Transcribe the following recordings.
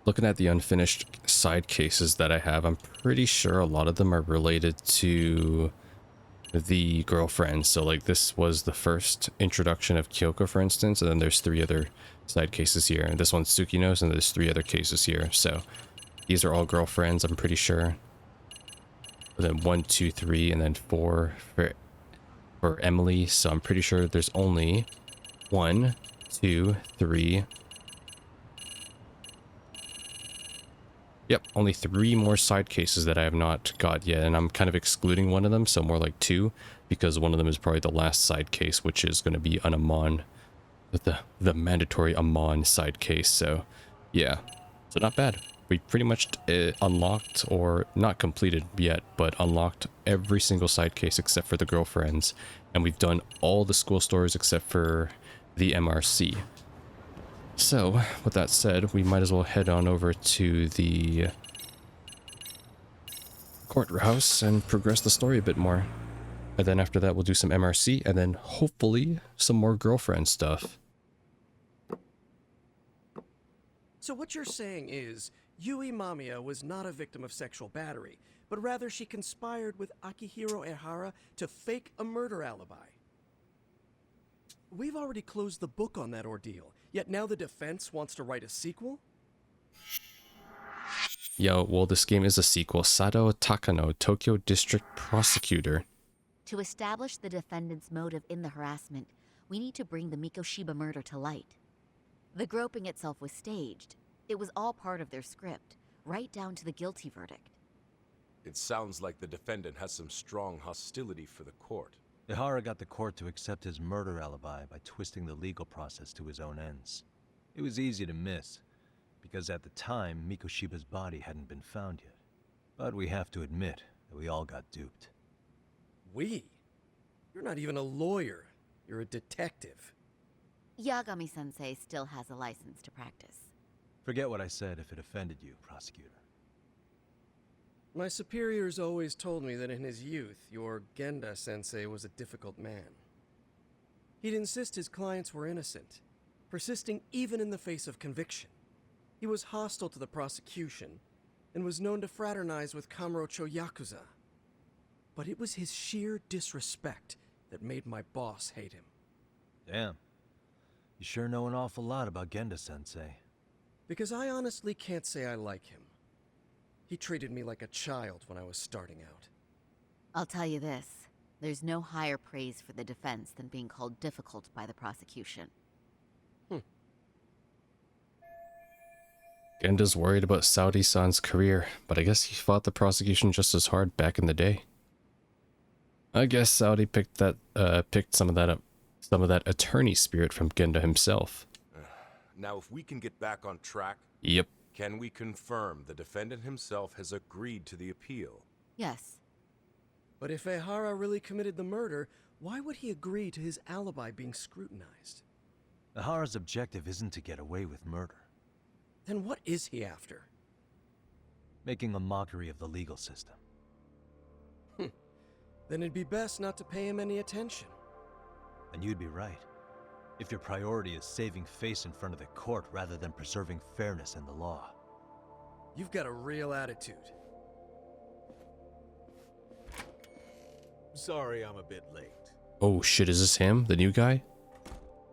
looking at the unfinished side cases that I have, I'm pretty sure a lot of them are related to the girlfriend. So like this was the first introduction of Kyoko, for instance, and then there's 3 other side cases here. And this one's Tsukino's, and there's 3 other cases here. So these are all girlfriends, I'm pretty sure. And then 1, 2, 3, and then 4 for Emily. So I'm pretty sure there's only 1, 2, 3. Yep, only 3 more side cases that I have not got yet, and I'm kind of excluding one of them, so more like 2, because one of them is probably the last side case, which is going to be an Amon, the mandatory Amon side case. So yeah, so not bad. We pretty much unlocked, or not completed yet, but unlocked every single side case except for the girlfriends, and we've done all the school stores except for the MRC. So, with that said, we might as well head on over to the courthouse and progress the story a bit more. And then after that, we'll do some MRC, and then hopefully some more girlfriend stuff. So what you're saying is, Yui Mamiya was not a victim of sexual battery, but rather she conspired with Akihiro Ehara to fake a murder alibi. We've already closed the book on that ordeal, yet now the defense wants to write a sequel? Yo, well, this game is a sequel. Sadao Takano, Tokyo District Prosecutor. To establish the defendant's motive in the harassment, we need to bring the Mikoshiba murder to light. The groping itself was staged. It was all part of their script, right down to the guilty verdict. It sounds like the defendant has some strong hostility for the court. Ehara got the court to accept his murder alibi by twisting the legal process to his own ends. It was easy to miss, because at the time, Mikoshiba's body hadn't been found yet. But we have to admit that we all got duped. We? You're not even a lawyer. You're a detective. Yagami-sensei still has a license to practice. Forget what I said if it offended you, prosecutor. My superiors always told me that in his youth, your Genda-sensei was a difficult man. He'd insist his clients were innocent, persisting even in the face of conviction. He was hostile to the prosecution, and was known to fraternize with Kamurocho Yakuza. But it was his sheer disrespect that made my boss hate him. Damn. You sure know an awful lot about Genda-sensei. Because I honestly can't say I like him. He treated me like a child when I was starting out. I'll tell you this, there's no higher praise for the defense than being called difficult by the prosecution. Genda's worried about Saori-san's career, but I guess he fought the prosecution just as hard back in the day. I guess Saori picked some of that attorney spirit from Genda himself. Now, if we can get back on track... Yep. Can we confirm the defendant himself has agreed to the appeal? Yes. But if Ehara really committed the murder, why would he agree to his alibi being scrutinized? Ehara's objective isn't to get away with murder. Then what is he after? Making a mockery of the legal system. Then it'd be best not to pay him any attention. And you'd be right. If your priority is saving face in front of the court rather than preserving fairness in the law. You've got a real attitude. Sorry I'm a bit late. Oh shit, is this him? The new guy?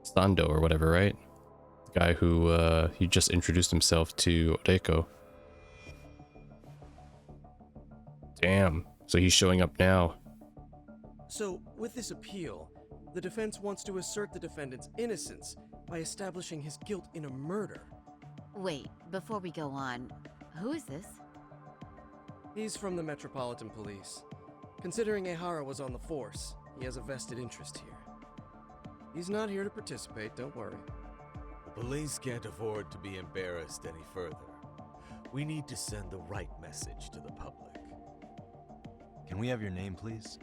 Sando or whatever, right? The guy who, he just introduced himself to Reiko. Damn. So he's showing up now. So, with this appeal, the defense wants to assert the defendant's innocence by establishing his guilt in a murder. Wait, before we go on, who is this? He's from the Metropolitan Police. Considering Ehara was on the force, he has a vested interest here. He's not here to participate, don't worry. The police can't afford to be embarrassed any further. We need to send the right message to the public. Can we have your name, please?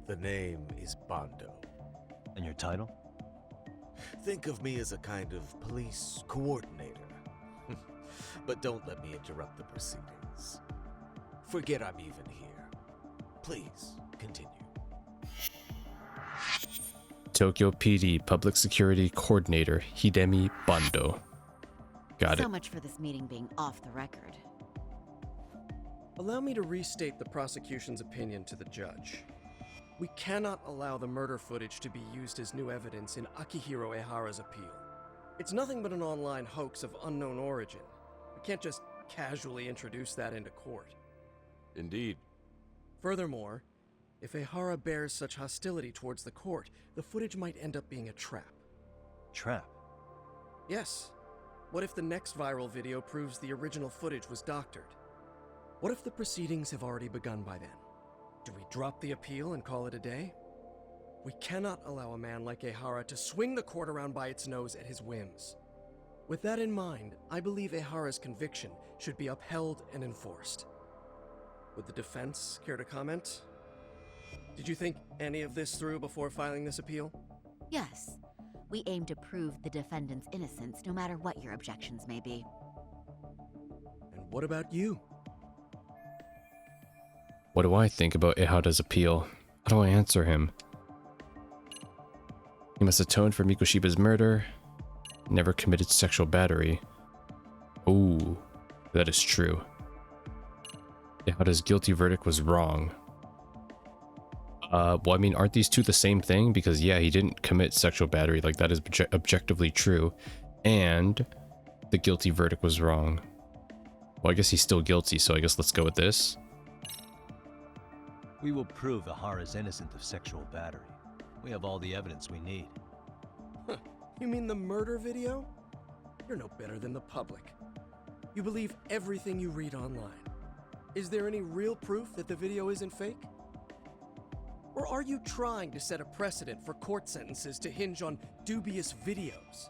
The name is Bando. And your title? Think of me as a kind of police coordinator. But don't let me interrupt the proceedings. Forget I'm even here. Please, continue. Tokyo PD Public Security Coordinator Hidemi Bando. Got So it. much for this meeting being off the record. Allow me to restate the prosecution's opinion to the judge. We cannot allow the murder footage to be used as new evidence in Akihiro Ehara's appeal. It's nothing but an online hoax of unknown origin. We can't just casually introduce that into court. Indeed. Furthermore, if Ehara bears such hostility towards the court, the footage might end up being a trap. Trap? Yes. What if the next viral video proves the original footage was doctored? What if the proceedings have already begun by then? Do we drop the appeal and call it a day? We cannot allow a man like Ehara to swing the court around by its nose at his whims. With that in mind, I believe Ehara's conviction should be upheld and enforced. Would the defense care to comment? Did you think any of this through before filing this appeal? Yes, we aim to prove the defendant's innocence no matter what your objections may be. And what about you? What do I think about Ehara's appeal? How do I answer him? He must atone for Mikoshiba's murder. Never committed sexual battery. Ooh, that is true. Ehara's guilty verdict was wrong. Well, I mean, aren't these two the same thing? Because, yeah, he didn't commit sexual battery. Like, that is objectively true. And the guilty verdict was wrong. Well, I guess he's still guilty, so I guess let's go with this. We will prove Ehara's innocent of sexual battery. We have all the evidence we need. You mean the murder video? You're no better than the public. You believe everything you read online. Is there any real proof that the video isn't fake? Or are you trying to set a precedent for court sentences to hinge on dubious videos?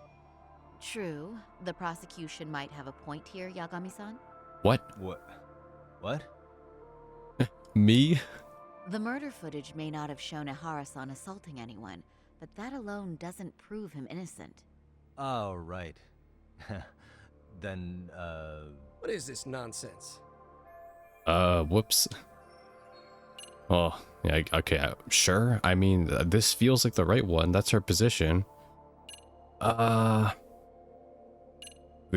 True, the prosecution might have a point here, Yagami-san. What? What? Me? The murder footage may not have shown Ehara-san assaulting anyone, but that alone doesn't prove him innocent. Oh, right. Then, What is this nonsense? Whoops. Oh, yeah, okay, sure. I mean, this feels like the right one. That's her position. The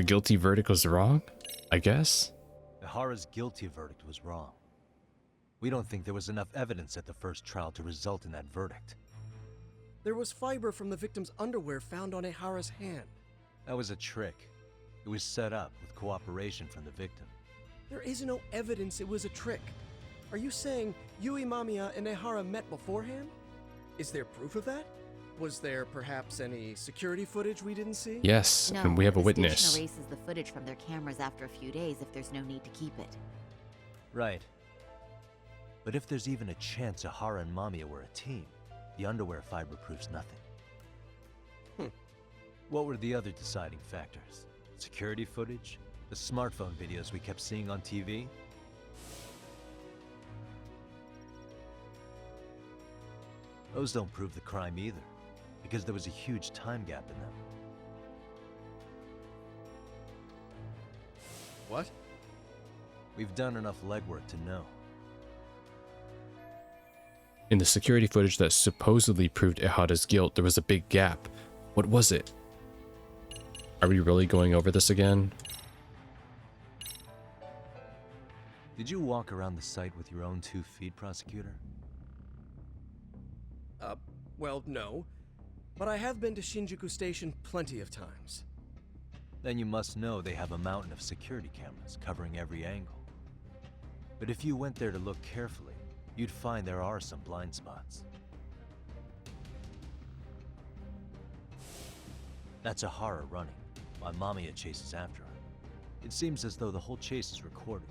guilty verdict was wrong, I guess? Ehara's guilty verdict was wrong. We don't think there was enough evidence at the first trial to result in that verdict. There was fiber from the victim's underwear found on Ehara's hand. That was a trick. It was set up with cooperation from the victim. There is no evidence it was a trick. Are you saying Yui Mamiya and Ehara met beforehand? Is there proof of that? Was there perhaps any security footage we didn't see? Yes, No, and we have a the witness. station erases the footage from their cameras after a few days if there's no need to keep it. Right. But if there's even a chance Ehara and Mamiya were a team, the underwear fiber proves nothing. What were the other deciding factors? Security footage? The smartphone videos we kept seeing on TV? Those don't prove the crime either, because there was a huge time gap in them. What? We've done enough legwork to know. In the security footage that supposedly proved Ehara's guilt, there was a big gap. What was it? Are we really going over this again? Did you walk around the site with your own 2 feet, prosecutor? Well, no. But I have been to Shinjuku Station plenty of times. Then you must know they have a mountain of security cameras covering every angle. But if you went there to look carefully, you'd find there are some blind spots. That's Ehara running, while Mamiya chases after her. It seems as though the whole chase is recorded,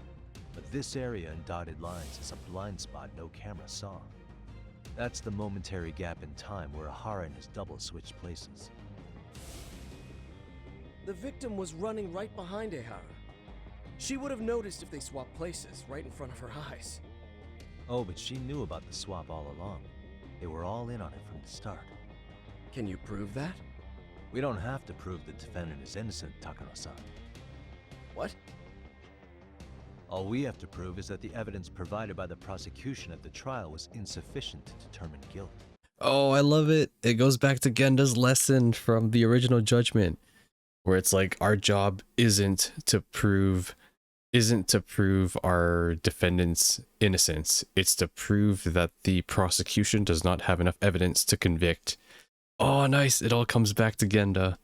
but this area in dotted lines is a blind spot no camera saw. That's the momentary gap in time where Ehara and his double switched places. The victim was running right behind Ehara. She would have noticed if they swapped places right in front of her eyes. Oh, but she knew about the swap all along. They were all in on it from the start. Can you prove that? We don't have to prove the defendant is innocent, Takano-san. What? All we have to prove is that the evidence provided by the prosecution at the trial was insufficient to determine guilt. Oh, I love it. It goes back to Genda's lesson from the original judgment. where it's like our job isn't to prove our defendant's innocence. It's to prove that the prosecution does not have enough evidence to convict. Oh, nice. It all comes back to Genda.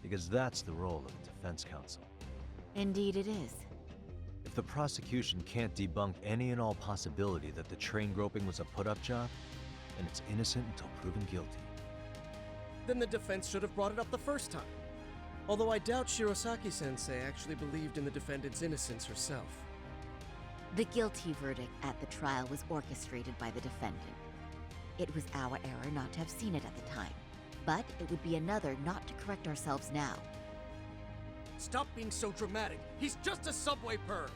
Because that's the role of the defense counsel. Indeed it is. If the prosecution can't debunk any and all possibility that the train groping was a put-up job, then it's innocent until proven guilty. Then the defense should have brought it up the first time. Although I doubt Shirosaki-sensei actually believed in the defendant's innocence herself. The guilty verdict at the trial was orchestrated by the defendant. It was our error not to have seen it at the time, but it would be another not to correct ourselves now. Stop being so dramatic. He's just a subway perv.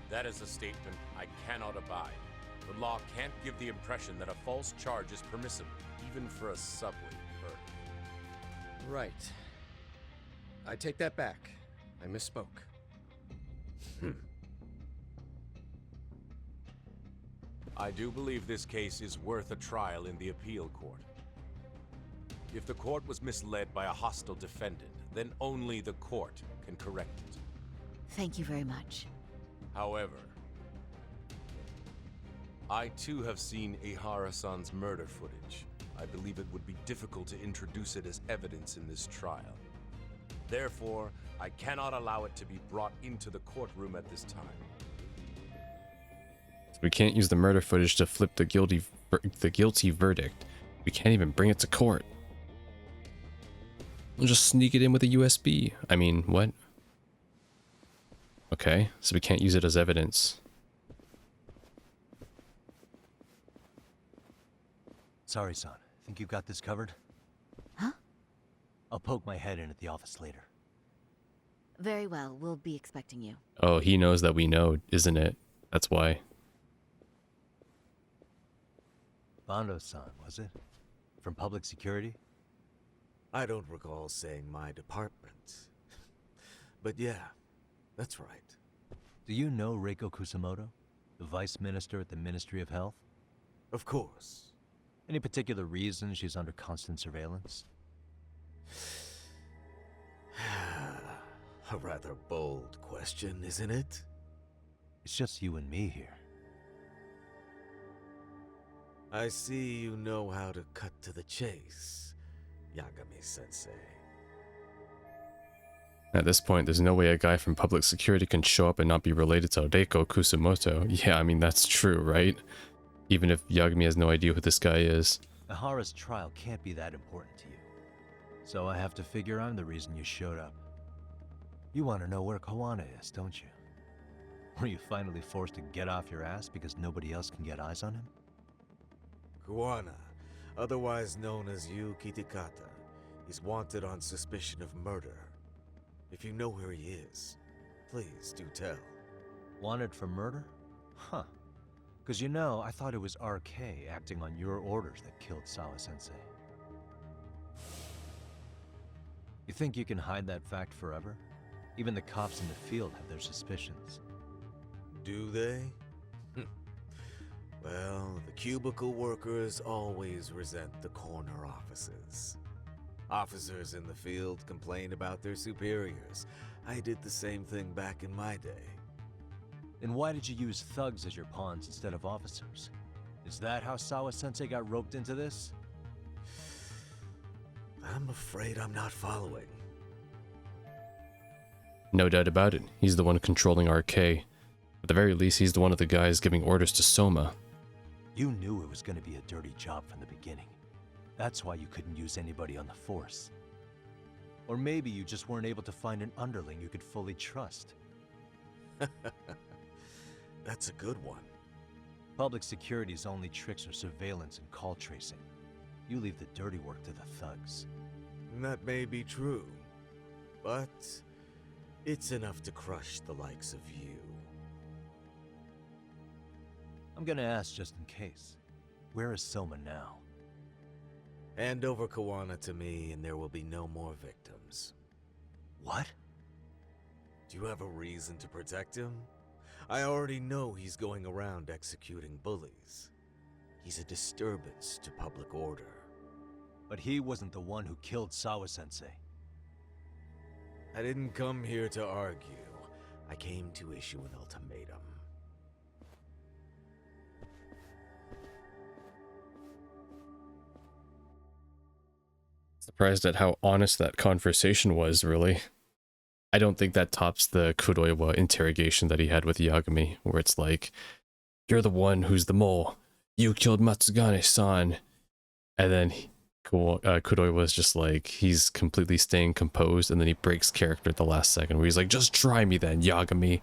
That is a statement I cannot abide. The law can't give the impression that a false charge is permissible, even for a subway perv. Right. I take that back. I misspoke. I do believe this case is worth a trial in the appeal court. If the court was misled by a hostile defendant, then only the court can correct it. Thank you very much. However, I too have seen Ihara-san's murder footage. I believe it would be difficult to introduce it as evidence in this trial. Therefore, I cannot allow it to be brought into the courtroom at this time. We can't use the murder footage to flip the guilty verdict. We can't even bring it to court. We'll just sneak it in with a USB. I mean, what? Okay, so we can't use it as evidence. Sorry, son. Think you got this covered? Huh? I'll poke my head in at the office later. Very well, we'll be expecting you. Oh, he knows that we know, isn't it? That's why. Bando-san, was it? From public security? I don't recall saying my department. But yeah, that's right. Do you know Reiko Kusamoto? The vice minister at the Ministry of Health? Of course. Any particular reason she's under constant surveillance? A rather bold question, isn't it? It's just you and me here. I see you know how to cut to the chase, Yagami-sensei. At this point, there's no way a guy from public security can show up and not be related to Reiko Kusamoto. Yeah, I mean, that's true, right? Even if Yagami has no idea who this guy is. Ihara's trial can't be that important to you. So I have to figure I'm the reason you showed up. You want to know where Kawana is, don't you? Were you finally forced to get off your ass because nobody else can get eyes on him? Kuwana, otherwise known as Yu Kitakata, is wanted on suspicion of murder. If you know where he is, please do tell. Wanted for murder? Huh. Because you know, I thought it was RK acting on your orders that killed Sawa-sensei. You think you can hide that fact forever? Even the cops in the field have their suspicions. Do they? Well, the cubicle workers always resent the corner offices. Officers in the field complain about their superiors. I did the same thing back in my day. Then why did you use thugs as your pawns instead of officers? Is that how Sawa-sensei got roped into this? I'm afraid I'm not following. No doubt about it. He's the one controlling RK. At the very least, he's the one of the guys giving orders to Soma. You knew it was going to be a dirty job from the beginning. That's why you couldn't use anybody on the force. Or maybe you just weren't able to find an underling you could fully trust. That's a good one. Public security's only tricks are surveillance and call tracing. You leave the dirty work to the thugs. That may be true, but it's enough to crush the likes of you. I'm gonna ask just in case. Where is Soma now? Hand over Kawana to me and there will be no more victims. What? Do you have a reason to protect him? I already know he's going around executing bullies. He's a disturbance to public order. But he wasn't the one who killed Sawa-sensei. I didn't come here to argue. I came to issue an ultimatum. Surprised at how honest that conversation was, really. I don't think that tops the Kuroiwa interrogation that he had with Yagami, where it's like, you're the one who's the mole. You killed Matsugane-san. And then Kuroiwa is just like, he's completely staying composed, and then he breaks character at the last second, where he's like, just try me then, Yagami.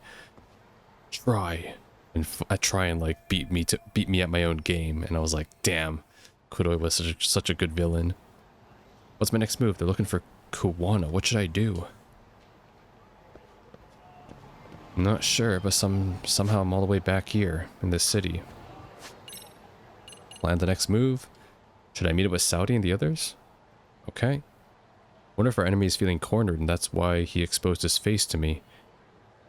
Try. And try and like beat me at my own game. And I was like, damn, Kuroiwa is such a good villain. What's my next move? They're looking for Kuwana. What should I do? I'm not sure, but somehow I'm all the way back here in this city. Plan the next move. Should I meet up with Saori and the others? Okay. Wonder if our enemy is feeling cornered and that's why he exposed his face to me.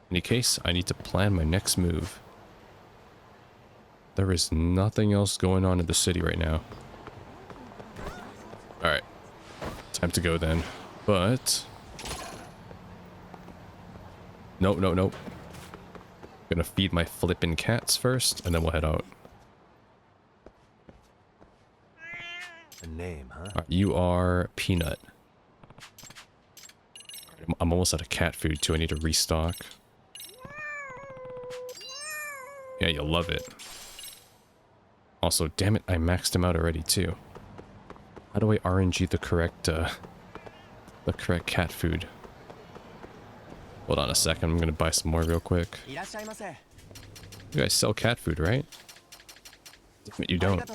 In any case, I need to plan my next move. There is nothing else going on in the city right now. Alright. Time to go then. But... Nope. Gonna feed my flippin' cats first, and then we'll head out. A name, huh? Alright, you are Peanut. I'm almost out of cat food too. I need to restock. Yeah, you'll love it. Also, damn it, I maxed him out already too. How do I RNG the correct cat food? Hold on a second, I'm gonna buy some more real quick. You guys sell cat food, right? You don't.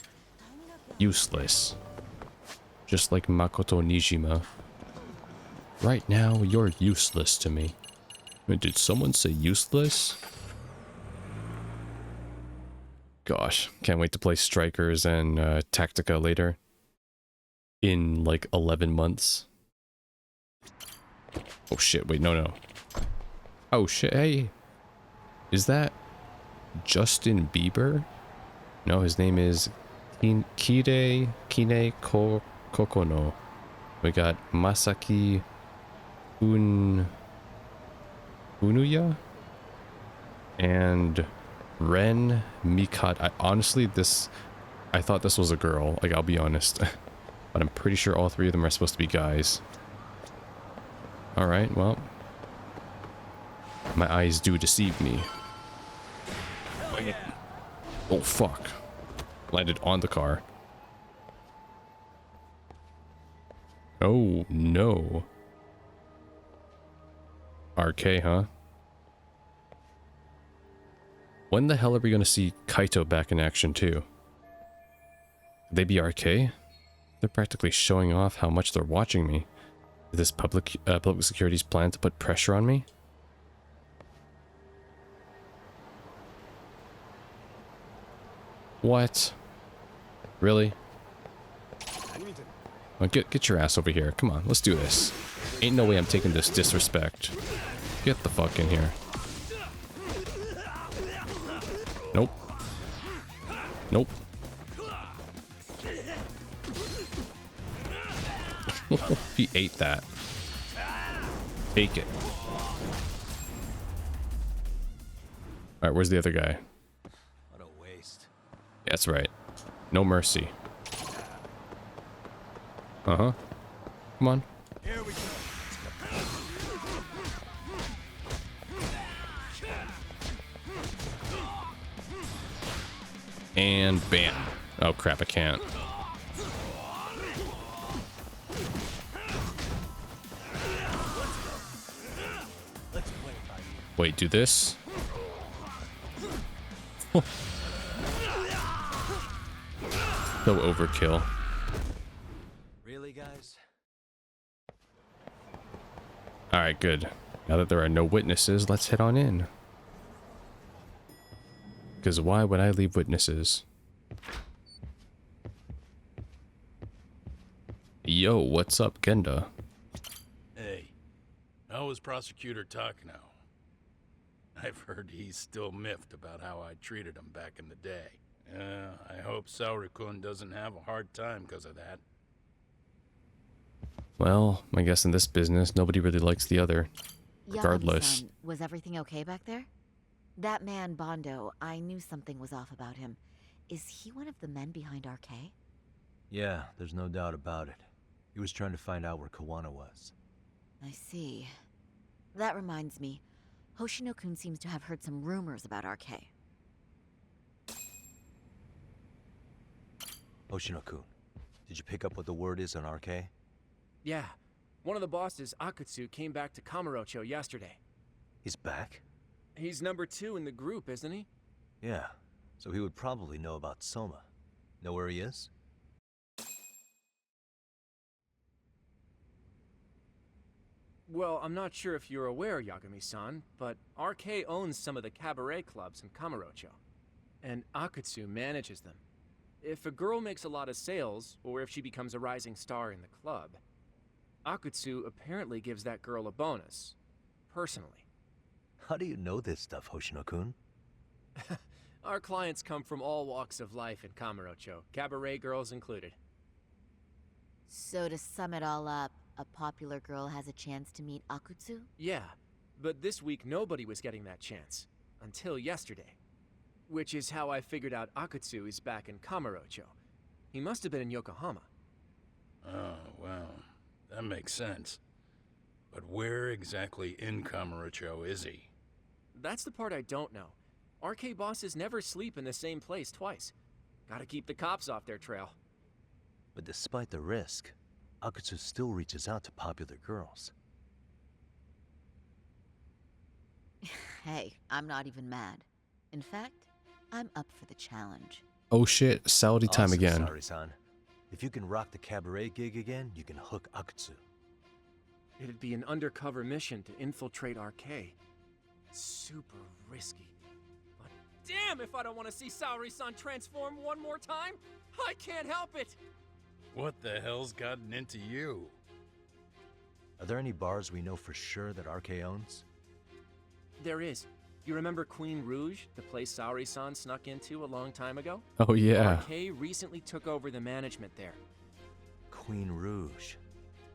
Useless. Just like Makoto Nijima. Right now, you're useless to me. Wait, did someone say useless? Gosh, can't wait to play Strikers and Tactica later. In like 11 months. Oh shit, wait, no. Oh shit, hey. Is that Justin Bieber? No, his name is Kine Kokono. We got Masaki Unuya and Ren Mikata. I thought this was a girl, like I'll be honest. But I'm pretty sure all three of them are supposed to be guys. Alright, well. My eyes do deceive me. Oh fuck. Landed on the car. Oh no. RK, huh? When the hell are we gonna see Kaito back in action too? Could they be RK? They're practically showing off how much they're watching me. Is this public security's plan to put pressure on me? What? Really? Well, get your ass over here. Come on, let's do this. Ain't no way I'm taking this disrespect. Get the fuck in here. Nope. Nope. He ate that. Take it. Alright, where's the other guy? What a waste. Yeah, that's right. No mercy. Uh-huh. Come on. Here we go. And bam. Oh crap, I can't. Wait, do this? So overkill. Really, guys? Alright, good. Now that there are no witnesses, let's head on in. Because why would I leave witnesses? Yo, what's up, Genda? Hey, how is Prosecutor Takano? I've heard he's still miffed about how I treated him back in the day. I hope Saori-kun doesn't have a hard time because of that. Well, I guess in this business, nobody really likes the other. Regardless. Yagami-san, was everything okay back there? That man, Bando, I knew something was off about him. Is he one of the men behind RK? Yeah, there's no doubt about it. He was trying to find out where Kawana was. I see. That reminds me, Hoshino-kun seems to have heard some rumors about RK. Hoshino-kun, did you pick up what the word is on RK? Yeah. One of the bosses, Akutsu, came back to Kamurocho yesterday. He's back? He's number 2 in the group, isn't he? Yeah, so he would probably know about Soma. Know where he is? Well, I'm not sure if you're aware, Yagami-san, but RK owns some of the cabaret clubs in Kamurocho. And Akutsu manages them. If a girl makes a lot of sales, or if she becomes a rising star in the club, Akutsu apparently gives that girl a bonus. Personally. How do you know this stuff, Hoshino-kun? Our clients come from all walks of life in Kamurocho, cabaret girls included. So to sum it all up, a popular girl has a chance to meet Akutsu? Yeah, but this week nobody was getting that chance. Until yesterday. Which is how I figured out Akutsu is back in Kamurocho. He must have been in Yokohama. Oh, well, that makes sense. But where exactly in Kamurocho is he? That's the part I don't know. RK bosses never sleep in the same place twice. Gotta keep the cops off their trail. But despite the risk, Akutsu still reaches out to popular girls. Hey, I'm not even mad. In fact, I'm up for the challenge. Oh shit, Saudi time Awesome, again. Saori-san. If you can rock the cabaret gig again, you can hook Akutsu. It'd be an undercover mission to infiltrate RK. Super risky. But damn if I don't want to see Saori-san transform one more time! I can't help it! What the hell's gotten into you? Are there any bars we know for sure that RK owns? There is. You remember Queen Rouge, the place Saori-san snuck into a long time ago? Oh yeah. RK recently took over the management there. Queen Rouge.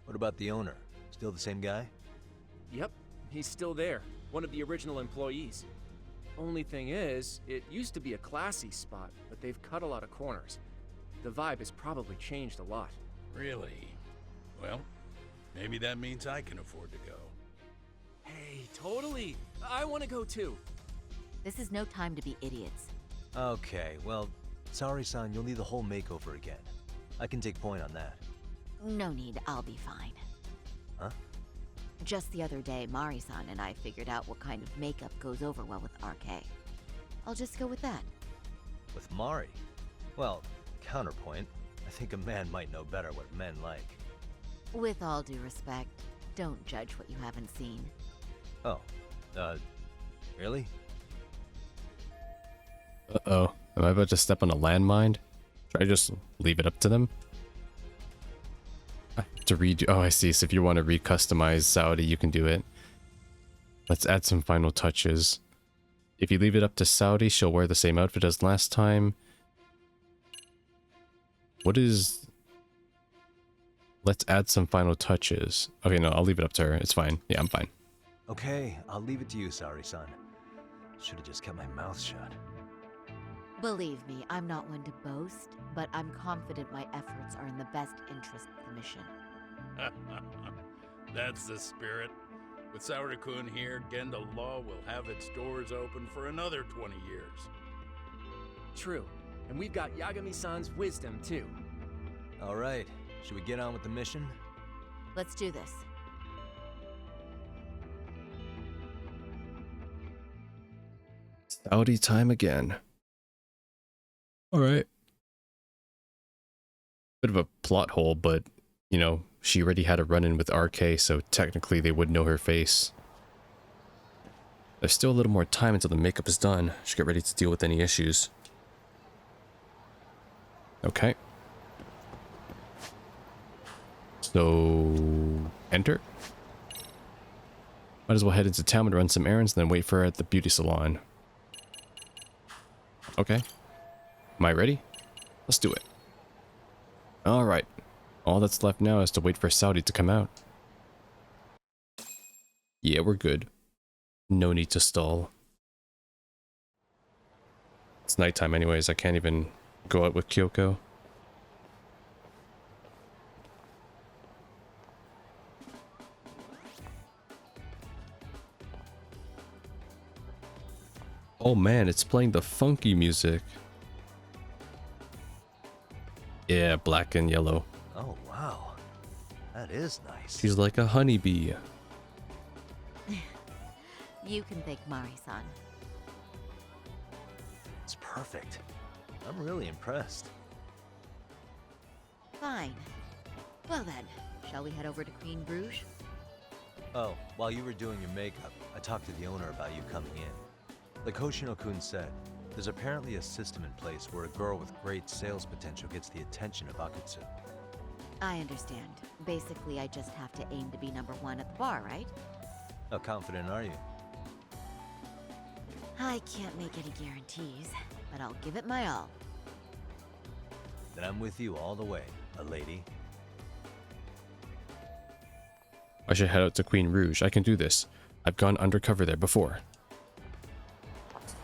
What about the owner? Still the same guy? Yep, he's still there. One of the original employees. Only thing is, it used to be a classy spot, but they've cut a lot of corners. The vibe has probably changed a lot. Really? Well, maybe that means I can afford to go. Hey, totally! I want to go too. This is no time to be idiots. Okay, well, Saori-san, you'll need the whole makeover again. I can take point on that. No need, I'll be fine. Huh? Just the other day, Mari-san and I figured out what kind of makeup goes over well with RK. I'll just go with that. With Mari? Well, counterpoint, I think a man might know better what men like. With all due respect, don't judge what you haven't seen. Oh, really? Uh-oh. Am I about to step on a landmine? Should I just leave it up to them? I have to redo. Oh, I see. So if you want to recustomize Saudi, you can do it. Let's add some final touches. If you leave it up to Saudi, she'll wear the same outfit as last time. What is... Let's add some final touches. Okay, no, I'll leave it up to her. It's fine. Yeah, I'm fine. Okay, I'll leave it to you, Saori-san. Should have just kept my mouth shut. Believe me, I'm not one to boast, but I'm confident my efforts are in the best interest of the mission. That's the spirit. With Saori-kun here, Genda Law will have its doors open for another 20 years. True. And we've got Yagami-san's wisdom, too. All right, should we get on with the mission? Let's do this. Saudi time again. Alright. Bit of a plot hole, but, you know, she already had a run-in with RK, so technically they would know her face. There's still a little more time until the makeup is done. Should get ready to deal with any issues. Okay. So... enter? Might as well head into town and run some errands, and then wait for her at the beauty salon. Okay. Am I ready? Let's do it. Alright. All that's left now is to wait for Saori to come out. Yeah, we're good. No need to stall. It's nighttime anyways, I can't even go out with Kyoko. Oh man, it's playing the funky music. Yeah, black and yellow. Oh, wow. That is nice. She's like a honeybee. You can thank Mari-san. It's perfect. I'm really impressed. Fine. Well then, shall we head over to Queen Bruges? Oh, while you were doing your makeup, I talked to the owner about you coming in. Like Hoshino-kun said, there's apparently a system in place where a girl with great sales potential gets the attention of Akutsu. I understand. Basically, I just have to aim to be #1 at the bar, right? How confident are you? I can't make any guarantees, but I'll give it my all. Then I'm with you all the way, a lady. I should head out to Queen Rouge. I can do this. I've gone undercover there before.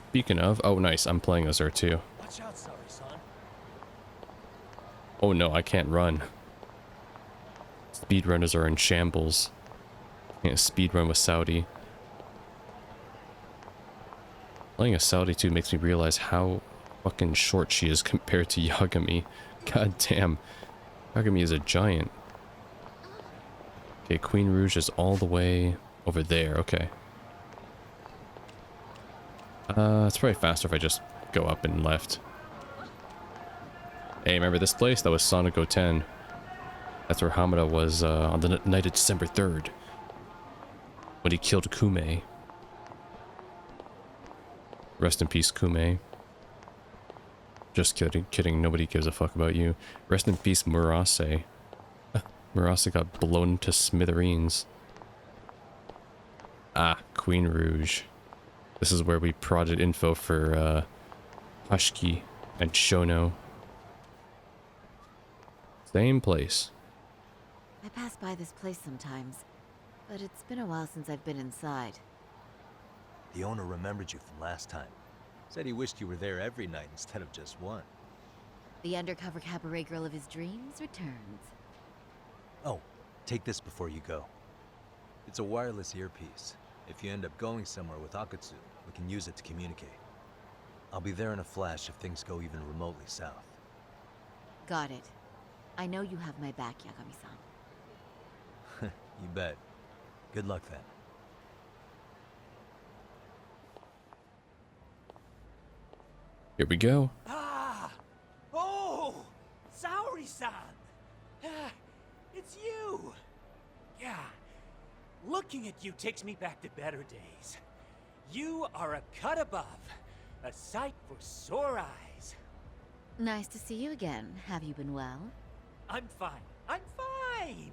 Speaking of, oh nice, I'm playing as her too. Watch out, Saori-san. Oh no, I can't run. Speedrunners are in shambles. Can't speedrun with Saori. Playing a Saori too makes me realize how fucking short she is compared to Yagami. God damn. Yagami is a giant. Okay, Queen Rouge is all the way over there. Okay. It's probably faster if I just go up and left. Hey, remember this place? That was Sonic 10. That's where Hamada was on the night of December 3rd. When he killed Kume. Rest in peace, Kume. Just kidding. Nobody gives a fuck about you. Rest in peace, Murase. Murase got blown to smithereens. Ah, Queen Rouge. This is where we prodded info for Hashiki and Shono. Same place. I pass by this place sometimes, but it's been a while since I've been inside. The owner remembered you from last time. Said he wished you were there every night instead of just one. The undercover cabaret girl of his dreams returns. Oh, take this before you go. It's a wireless earpiece. If you end up going somewhere with Akutsu, we can use it to communicate. I'll be there in a flash if things go even remotely south. Got it. I know you have my back, Yagami-san. You bet. Good luck then. Here we go. Ah! Oh! Saori-san! Ah, it's you! Yeah. Looking at you takes me back to better days. You are a cut above. A sight for sore eyes. Nice to see you again. Have you been well? I'm fine. I'm fine!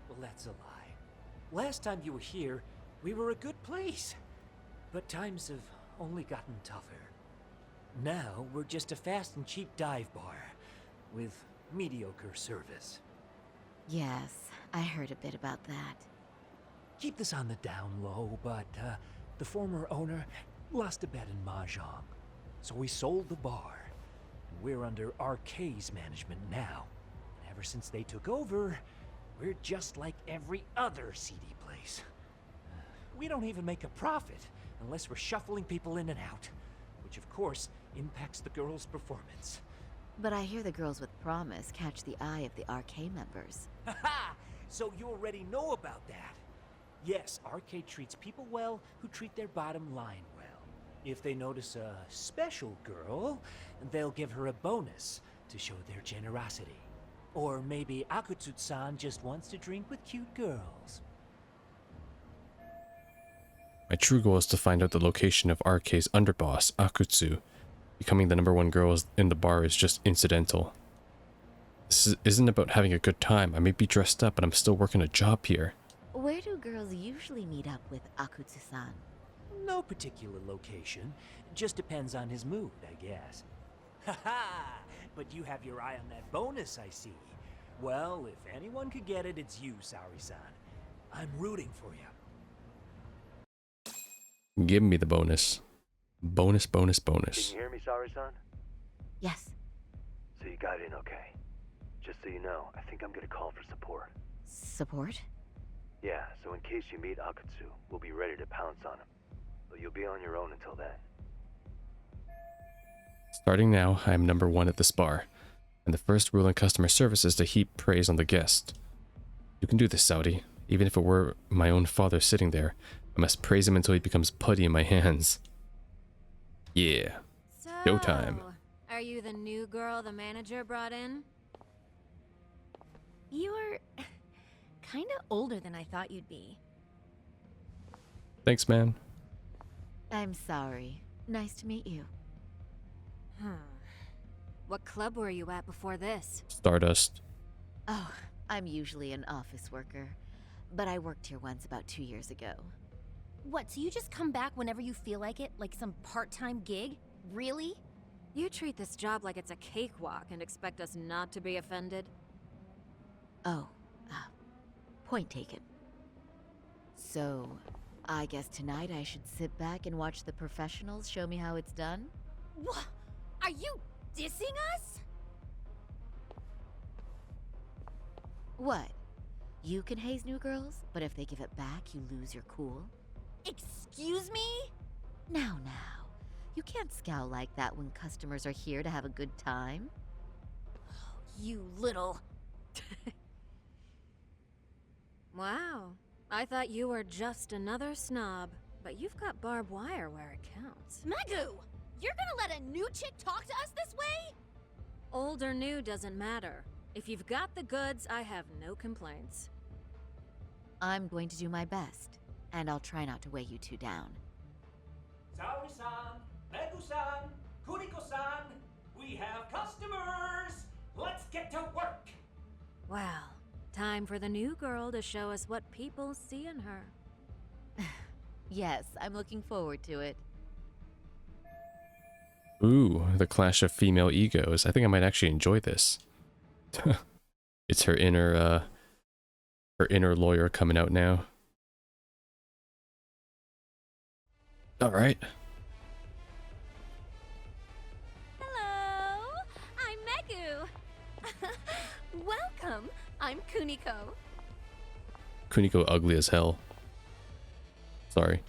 Well, that's a lie. Last time you were here, we were a good place. But times have only gotten tougher. Now, we're just a fast and cheap dive bar with mediocre service. Yes, I heard a bit about that. Keep this on the down low, but the former owner lost a bet in Mahjong. So we sold the bar. And we're under RK's management now. And ever since they took over, we're just like every other seedy place. We don't even make a profit unless we're shuffling people in and out, which of course impacts the girls' performance. But I hear the girls with promise catch the eye of the RK members. Haha! So you already know about that. Yes, RK treats people well who treat their bottom line well. If they notice a special girl, they'll give her a bonus to show their generosity. Or maybe Akutsu-san just wants to drink with cute girls. My true goal is to find out the location of RK's underboss, Akutsu. Becoming the #1 girl in the bar is just incidental. This isn't about having a good time. I may be dressed up, but I'm still working a job here. Where do girls usually meet up with Akutsu-san? No particular location. Just depends on his mood, I guess. Haha! but you have your eye on that bonus, I see. Well, if anyone could get it, it's you, Saori-san. I'm rooting for you. Give me the bonus. Bonus, bonus, bonus. Can you hear me, Saori-san? Yes. So you got in okay. Just so you know, I think I'm gonna call for support. Support? Yeah, so in case you meet Akutsu, we'll be ready to pounce on him. But you'll be on your own until then. Starting now, I am number 1 at this bar, and the first rule in customer service is to heap praise on the guest. You can do this, Saori. Even if it were my own father sitting there, I must praise him until he becomes putty in my hands. Yeah. So, Showtime. are you the new girl the manager brought in? You're kinda older than I thought you'd be. Thanks, man. I'm sorry. Nice to meet you. What club were you at before this? Stardust. Oh, I'm usually an office worker, but I worked here once about 2 years ago. What, so you just come back whenever you feel like it? Like some part-time gig? Really? You treat this job like it's a cakewalk and expect us not to be offended? Oh, point taken. So, I guess tonight I should sit back and watch the professionals show me how it's done? What? Are you dissing us? What? You can haze new girls, but if they give it back, you lose your cool? Excuse me? Now. You can't scowl like that when customers are here to have a good time. You little... Wow. I thought you were just another snob, but you've got barbed wire where it counts. Magoo! You're gonna let a new chick talk to us this way? Old or new doesn't matter. If you've got the goods, I have no complaints. I'm going to do my best, and I'll try not to weigh you two down. Saori-san, Megu-san, Kuniko-san, we have customers! Let's get to work! Well, time for the new girl to show us what people see in her. Yes, I'm looking forward to it. Ooh, the clash of female egos. I think I might actually enjoy this. It's her inner lawyer coming out now. All right. Hello, I'm Magoo. Welcome, I'm Kuniko. Kuniko ugly as hell. Sorry.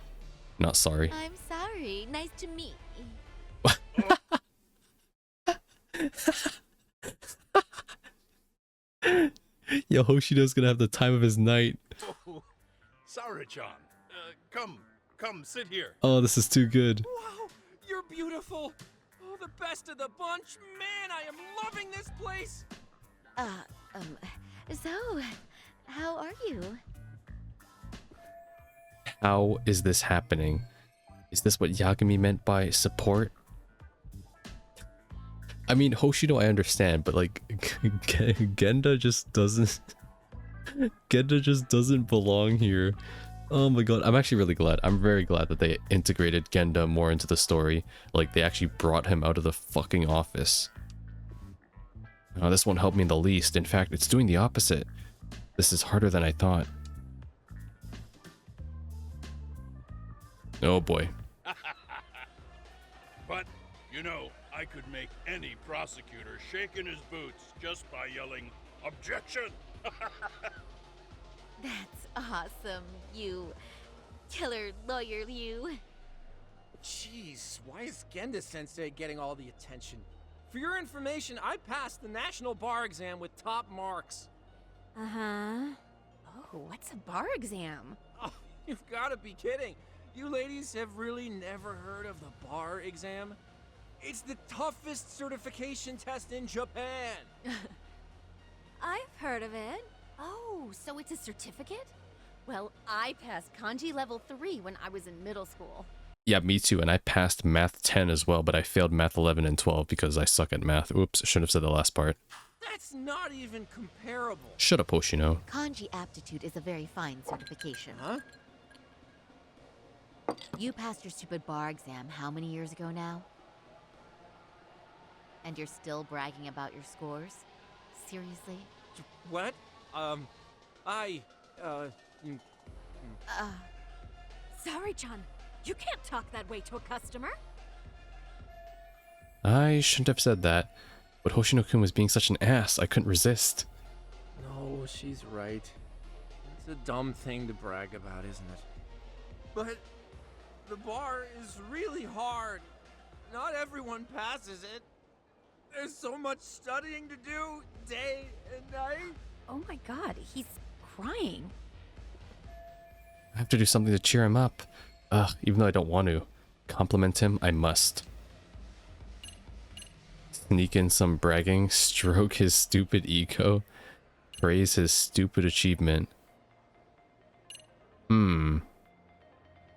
Not sorry. I'm sorry, nice to meet. Yo, Hoshino's gonna have the time of his night. Oh, Saori-chan, come, sit here. Oh, this is too good. Wow, you're beautiful. Oh, the best of the bunch. Man, I am loving this place. So, how are you? How is this happening? Is this what Yagami meant by support? I mean, Hoshino I understand, but like, Genda just doesn't... Genda just doesn't belong here. Oh my god, I'm actually really glad. I'm very glad that they integrated Genda more into the story. Like, they actually brought him out of the fucking office. This won't help me in the least. In fact, it's doing the opposite. This is harder than I thought. Oh boy. But, you know, I could make any prosecutor shake in his boots just by yelling, "Objection!" That's awesome, you killer lawyer, you. Jeez, why is Genda-sensei getting all the attention? For your information, I passed the national bar exam with top marks. Uh-huh. Oh, what's a bar exam? Oh, you've got to be kidding. You ladies have really never heard of the bar exam? It's the toughest certification test in Japan. I've heard of it. Oh, so it's a certificate? Well, I passed kanji level 3 when I was in middle school. Yeah, me too, and I passed math 10 as well, but I failed math 11 and 12 because I suck at math. Oops, shouldn't have said the last part. That's not even comparable. Shut up, Hoshino. Kanji aptitude is a very fine certification. Huh? You passed your stupid bar exam how many years ago now? And you're still bragging about your scores? Seriously? What? mm, Saori-chan, you can't talk that way to a customer. I shouldn't have said that, but Hoshino-kun was being such an ass, I couldn't resist. No, she's right. It's a dumb thing to brag about, isn't it? But the bar is really hard. Not everyone passes it. There's so much studying to do, day and night. Oh my god, he's crying. I have to do something to cheer him up. Ugh, even though I don't want to. Compliment him, I must. Sneak in some bragging, stroke his stupid ego, praise his stupid achievement.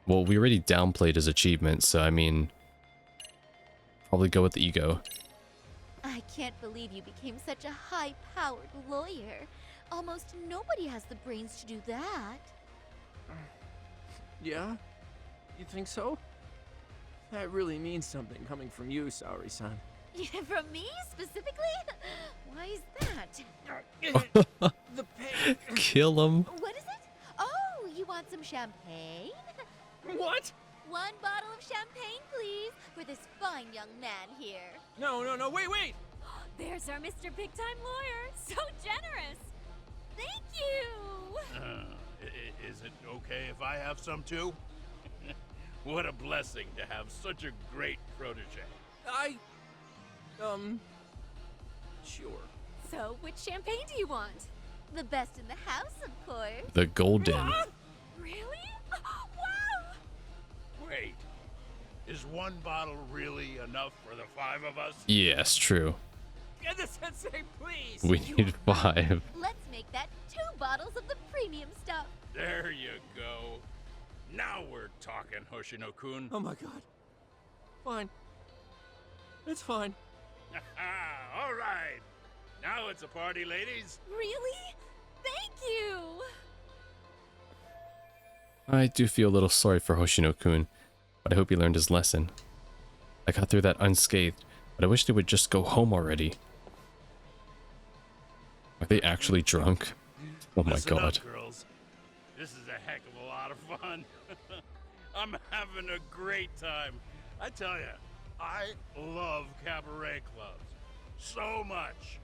Well, we already downplayed his achievement, so I mean, probably go with the ego. I can't believe you became such a high-powered lawyer. Almost nobody has the brains to do that. Yeah? You think so? That really means something coming from you, Saori-san. From me, specifically? Why is that? The pain. Kill him. What is it? Oh, you want some champagne? What? 1 bottle of champagne, please, for this fine young man here. No, wait! There's our Mr. Big Time Lawyer. So generous. Thank you. Is it okay if I have some too? What a blessing to have such a great protege. Sure. So, which champagne do you want? The best in the house, of course. The golden. Really? Wow! Wait, is 1 bottle really enough for the 5 of us? Yes, true. Get the sensei, please! We need 5. Let's make that 2 bottles of the premium stuff. There you go. Now we're talking, Hoshino-kun. Oh my god. Fine. It's fine. All right. Now it's a party, ladies. Really? Thank you! I do feel a little sorry for Hoshino-kun, but I hope he learned his lesson. I got through that unscathed, but I wish they would just go home already. Are they actually drunk? Oh my Listen god. up, girls. This is a heck of a lot of fun. I'm having a great time. I tell you, I love cabaret clubs so much.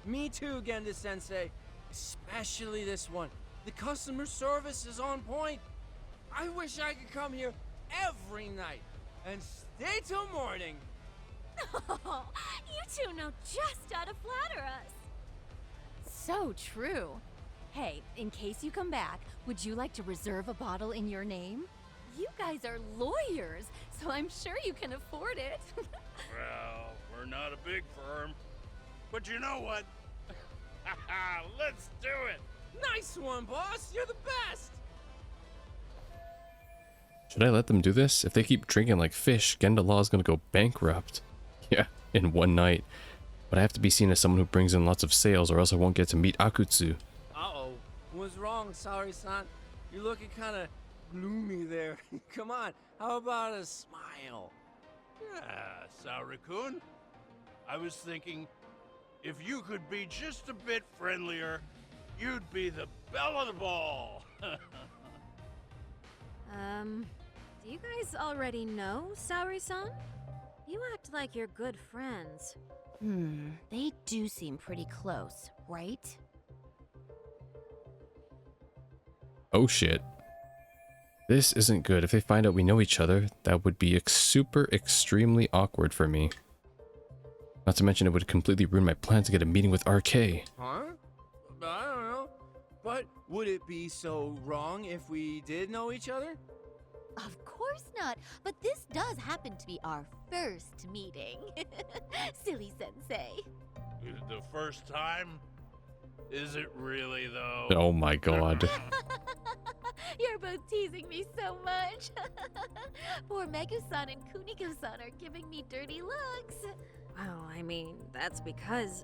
Me too, Genda Sensei. Especially this one. The customer service is on point. I wish I could come here every night and stay till morning. Oh, you two know just how to flatter us. So true. Hey, in case you come back, would you like to reserve a bottle in your name? You guys are lawyers, so I'm sure you can afford it. Well, we're not a big firm, but you know what? Let's do it. Nice one, boss. You're the best. Should I let them do this? If they keep drinking like fish, Genda Law is gonna go bankrupt. Yeah, in one night. But I have to be seen as someone who brings in lots of sales, or else I won't get to meet Akutsu. Uh-oh. What's wrong, Saori-san? You're looking kind of gloomy there. Come on, how about a smile? Yeah, Saori-kun. I was thinking, if you could be just a bit friendlier, you'd be the belle of the ball. Do you guys already know Saori-san? You act like you're good friends. They do seem pretty close, right? Oh shit. This isn't good. If they find out we know each other, that would be super extremely awkward for me. Not to mention it would completely ruin my plan to get a meeting with RK. Huh? I don't know. But would it be so wrong if we did know each other? Of course not, but this does happen to be our first meeting. Silly sensei. The first time? Is it really, though? Oh my god. You're both teasing me so much. Poor Megusan and Kuniko-san are giving me dirty looks. Well, I mean, that's because...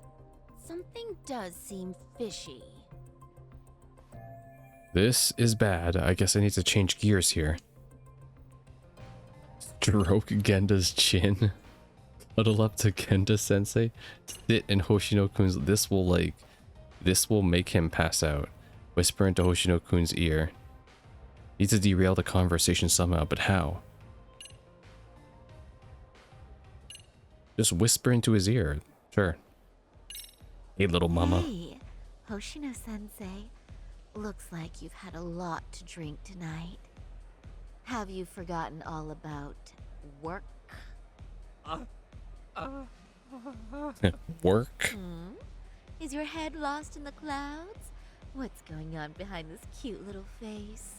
Something does seem fishy. This is bad. I guess I need to change gears here. Stroke Genda's chin. Huddle up to Kenda Sensei. Sit in Hoshino-kun's. This will make him pass out. Whisper into Hoshino-kun's ear. Need to derail the conversation somehow, but how? Just whisper into his ear. Sure. Hey, little mama. Hey, Hoshino-sensei. Looks like you've had a lot to drink tonight. Have you forgotten all about work? Work? Is your head lost in the clouds? What's going on behind this cute little face?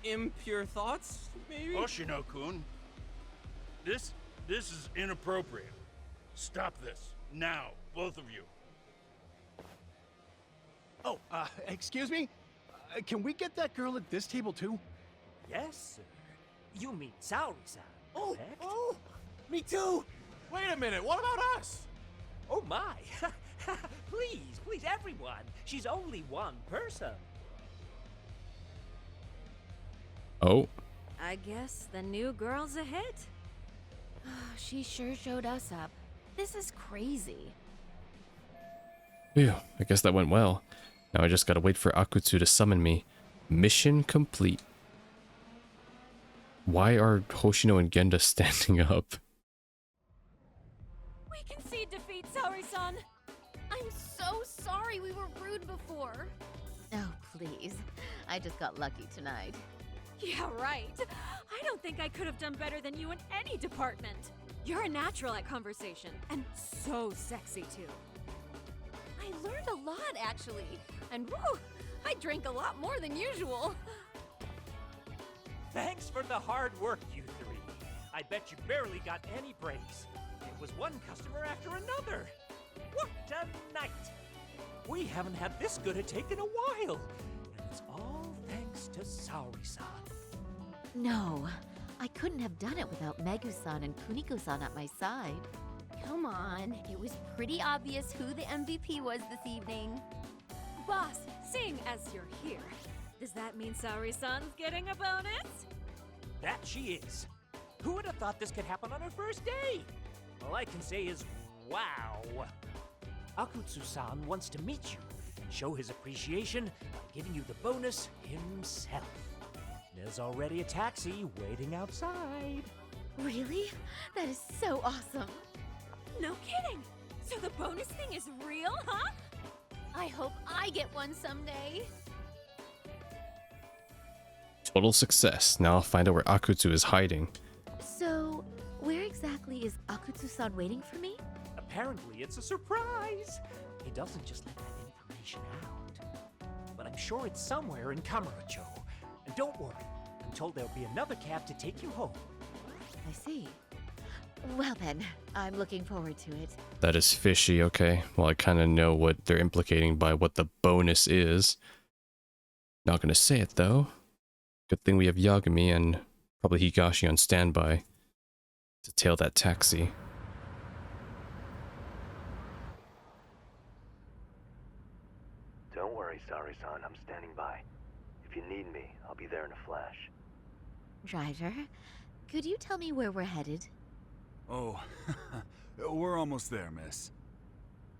Impure thoughts, maybe? Hoshino-kun, this is inappropriate. Stop this, now, both of you. Oh, excuse me? Can we get that girl at this table too? Yes, sir. You mean Saori-san, Oh, correct? oh, me too! Wait a minute, what about us? Oh my! Please, everyone! She's only one person. Oh. I guess the new girl's a hit. She sure showed us up. This is crazy. Phew, I guess that went well. Now I just gotta wait for Akutsu to summon me. Mission complete. Why are Hoshino and Genda standing up? We concede defeat, Saori-san. I'm so sorry we were rude before. Oh, please. I just got lucky tonight. Yeah, right. I don't think I could have done better than you in any department. You're a natural at conversation, and so sexy too. I learned a lot, actually, and woo, I drank a lot more than usual. Thanks for the hard work, you three. I bet you barely got any breaks. It was one customer after another. What a night! We haven't had this good a take in a while. And it's all thanks to Saori-san. No, I couldn't have done it without Megu-san and Kuniko-san at my side. Come on, it was pretty obvious who the MVP was this evening. Boss, seeing as you're here, does that mean Saori-san's getting a bonus? That she is. Who would have thought this could happen on her first day? All I can say is, wow. Akutsu-san wants to meet you and show his appreciation by giving you the bonus himself. There's already a taxi waiting outside. Really? That is so awesome. No kidding! So the bonus thing is real, huh? I hope I get one someday. Total success. Now I'll find out where Akutsu is hiding. So, where exactly is Akutsu-san waiting for me? Apparently it's a surprise. He doesn't just let that information out. But I'm sure it's somewhere in Kamurocho. And don't worry, I'm told there'll be another cab to take you home. I see. Well then, I'm looking forward to it. That is fishy, okay. Well, I kind of know what they're implicating by what the bonus is. Not gonna say it, though. Good thing we have Yagami and probably Higashi on standby to tail that taxi. Don't worry, Saori-san. I'm standing by. If you need me, I'll be there in a flash. Driver, could you tell me where we're headed? Oh, we're almost there, miss.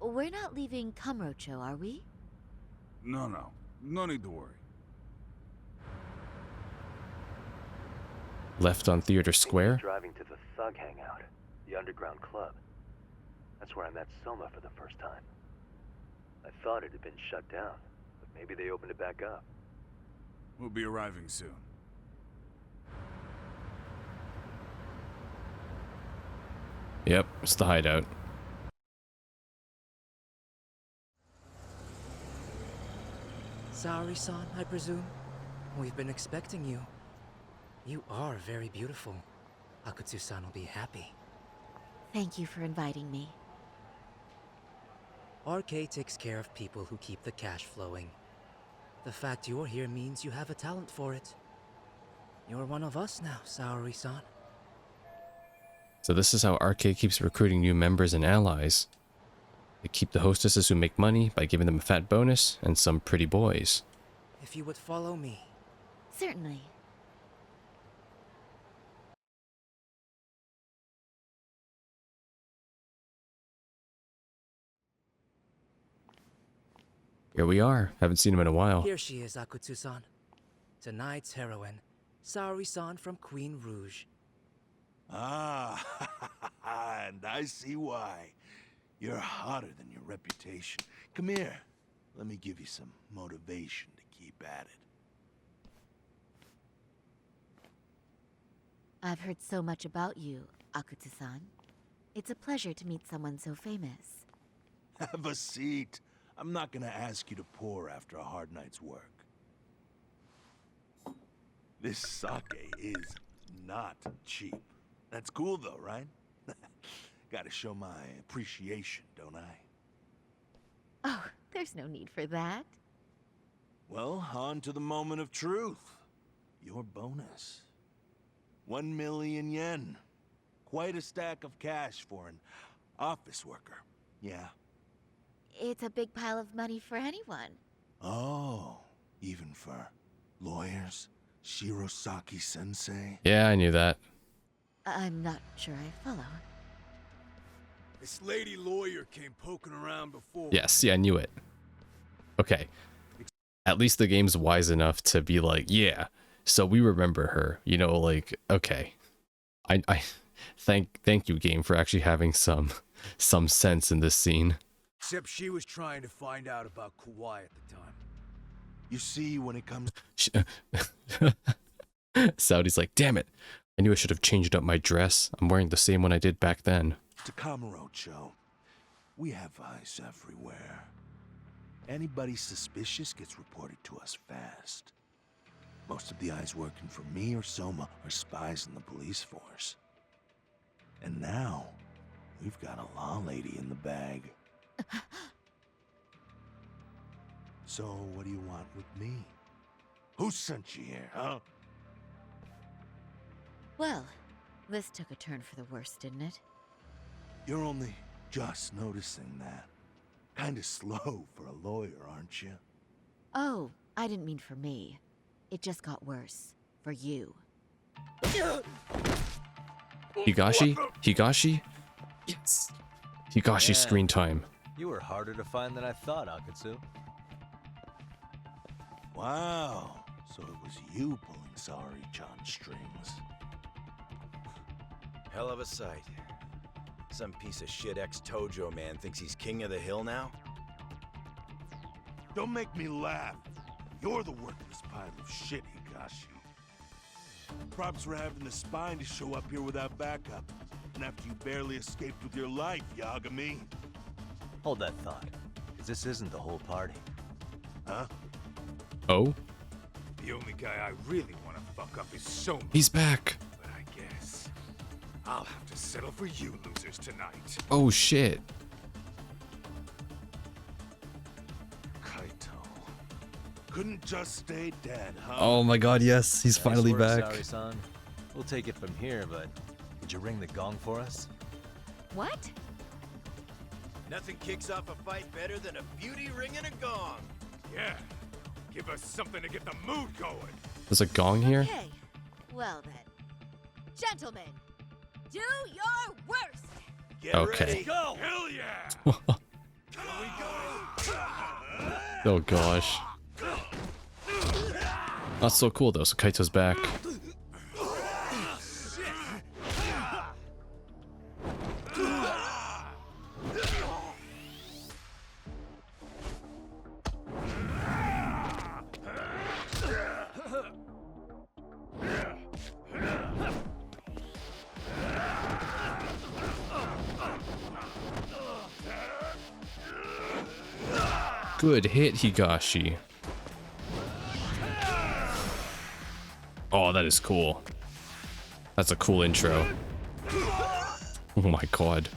We're not leaving Kamurocho, are we? No need to worry. Left on Theater Square? Driving to the Thug Hangout, the underground club. That's where I met Soma for the first time. I thought it had been shut down, but maybe they opened it back up. We'll be arriving soon. Yep, it's the hideout. Saori-san, I presume? We've been expecting you. You are very beautiful. Akutsu-san will be happy. Thank you for inviting me. RK takes care of people who keep the cash flowing. The fact you're here means you have a talent for it. You're one of us now, Saori-san. So this is how RK keeps recruiting new members and allies. They keep the hostesses who make money by giving them a fat bonus and some pretty boys. If you would follow me. Certainly. Here we are. Haven't seen him in a while. Here she is, Akutsu-san. Tonight's heroine, Saori-san from Queen Rouge. Ah, and I see why. You're hotter than your reputation. Come here. Let me give you some motivation to keep at it. I've heard so much about you, Akutsu-san. It's a pleasure to meet someone so famous. Have a seat. I'm not gonna ask you to pour after a hard night's work. This sake is not cheap. That's cool though, right? Gotta show my appreciation, don't I? Oh, there's no need for that. Well, on to the moment of truth. Your bonus. 1 million yen. Quite a stack of cash for an office worker. Yeah. It's a big pile of money for anyone. Oh, even for lawyers? Shirosaki-sensei? Yeah, I knew that. I'm not sure I follow. This lady lawyer came poking around before. Yes, yeah, I knew it. Okay. At least the game's wise enough to be like, yeah, so we remember her. You know, like, okay. I thank you, game, for actually having some sense in this scene. Except she was trying to find out about Kawhi at the time. You see, when it comes... Saodi's like, damn it. I knew I should have changed up my dress. I'm wearing the same one I did back then. to Kamurocho, we have eyes everywhere. Anybody suspicious gets reported to us fast. Most of the eyes working for me or Soma are spies in the police force. And now, we've got a law lady in the bag. So, what do you want with me? Who sent you here, huh? Well, this took a turn for the worse, didn't it? You're only just noticing that. Kinda slow for a lawyer, aren't you? Oh, I didn't mean for me. It just got worse. For you. Higashi? Higashi? Yes. Higashi Yeah. screen time. You were harder to find than I thought, Akutsu. Wow, so it was you pulling Saori-chan's strings. Hell of a sight. Some piece of shit ex-Tojo man thinks he's king of the hill now? Don't make me laugh. You're the worthless pile of shit, Higashi. Props for having the spine to show up here without backup. And after you barely escaped with your life, Yagami. Hold that thought, because this isn't the whole party. Huh? Oh? The only guy I really want to fuck up is Soma. He's back. But I guess I'll have to settle for you losers tonight. Oh shit. Kaito. Couldn't just stay dead, huh? Oh my god, yes, he's Nice finally work, back. Saori-san. We'll take it from here, but did you ring the gong for us? What? Nothing kicks off a fight better than a beauty ringing a gong. Yeah, give us something to get the mood going. There's a gong here? Okay. Well then. Gentlemen, do your worst! Get Okay. ready. Go! Hell yeah! Here we go. Oh gosh. Not so cool though, so Kaito's back. Good hit, Higashi. Oh, that is cool. That's a cool intro. Oh my god.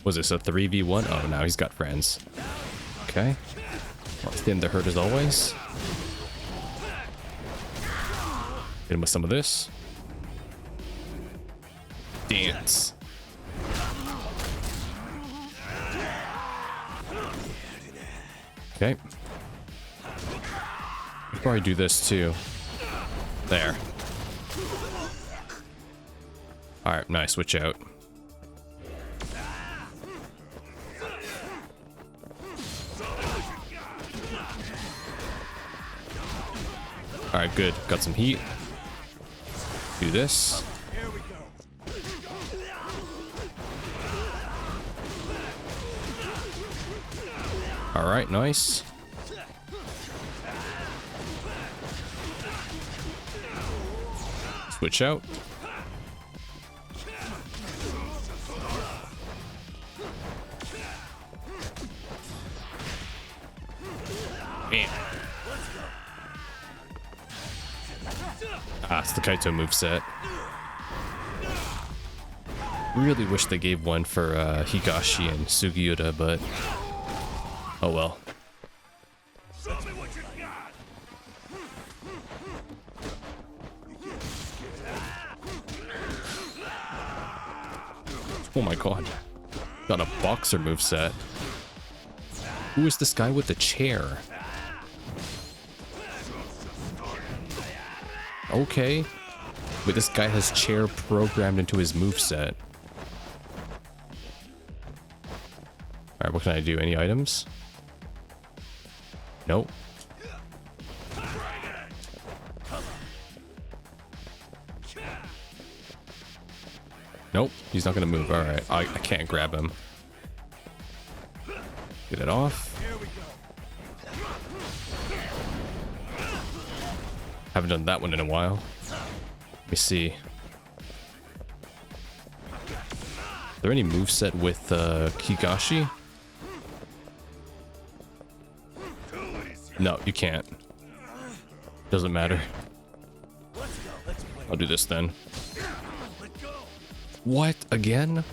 Was this a 3v1? Oh, now he's got friends. Okay. Well, thin the hurt as always. Hit him with some of this. Dance. Okay. I'll probably do this too. There. Alright, nice. Switch out. Alright, good. Got some heat. Do this. Alright, nice. Switch out. Bam. Ah, it's the Kaito moveset. Really wish they gave one for Higashi and Sugiura, but oh well. Oh my god. Got a boxer moveset. Who is this guy with the chair? Okay. Wait, this guy has chair programmed into his moveset. Alright, what can I do? Any items? Nope. Nope, he's not gonna move. Alright, I can't grab him. Get it off. Haven't done that one in a while. Let me see. Is there any moveset with Higashi? No, you can't. Doesn't matter. I'll do this then. What? Again?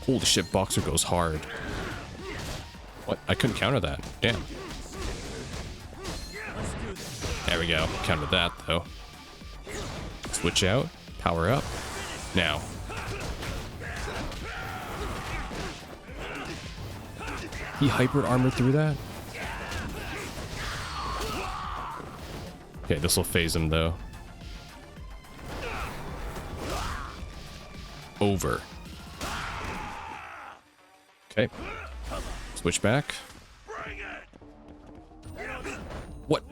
Holy shit, Boxer goes hard. What? I couldn't counter that. Damn. There we go. Countered that, though. Switch out. Power up. Now. He hyper armored through that? Okay, this will phase him, though. Over. Okay. Switch back. What?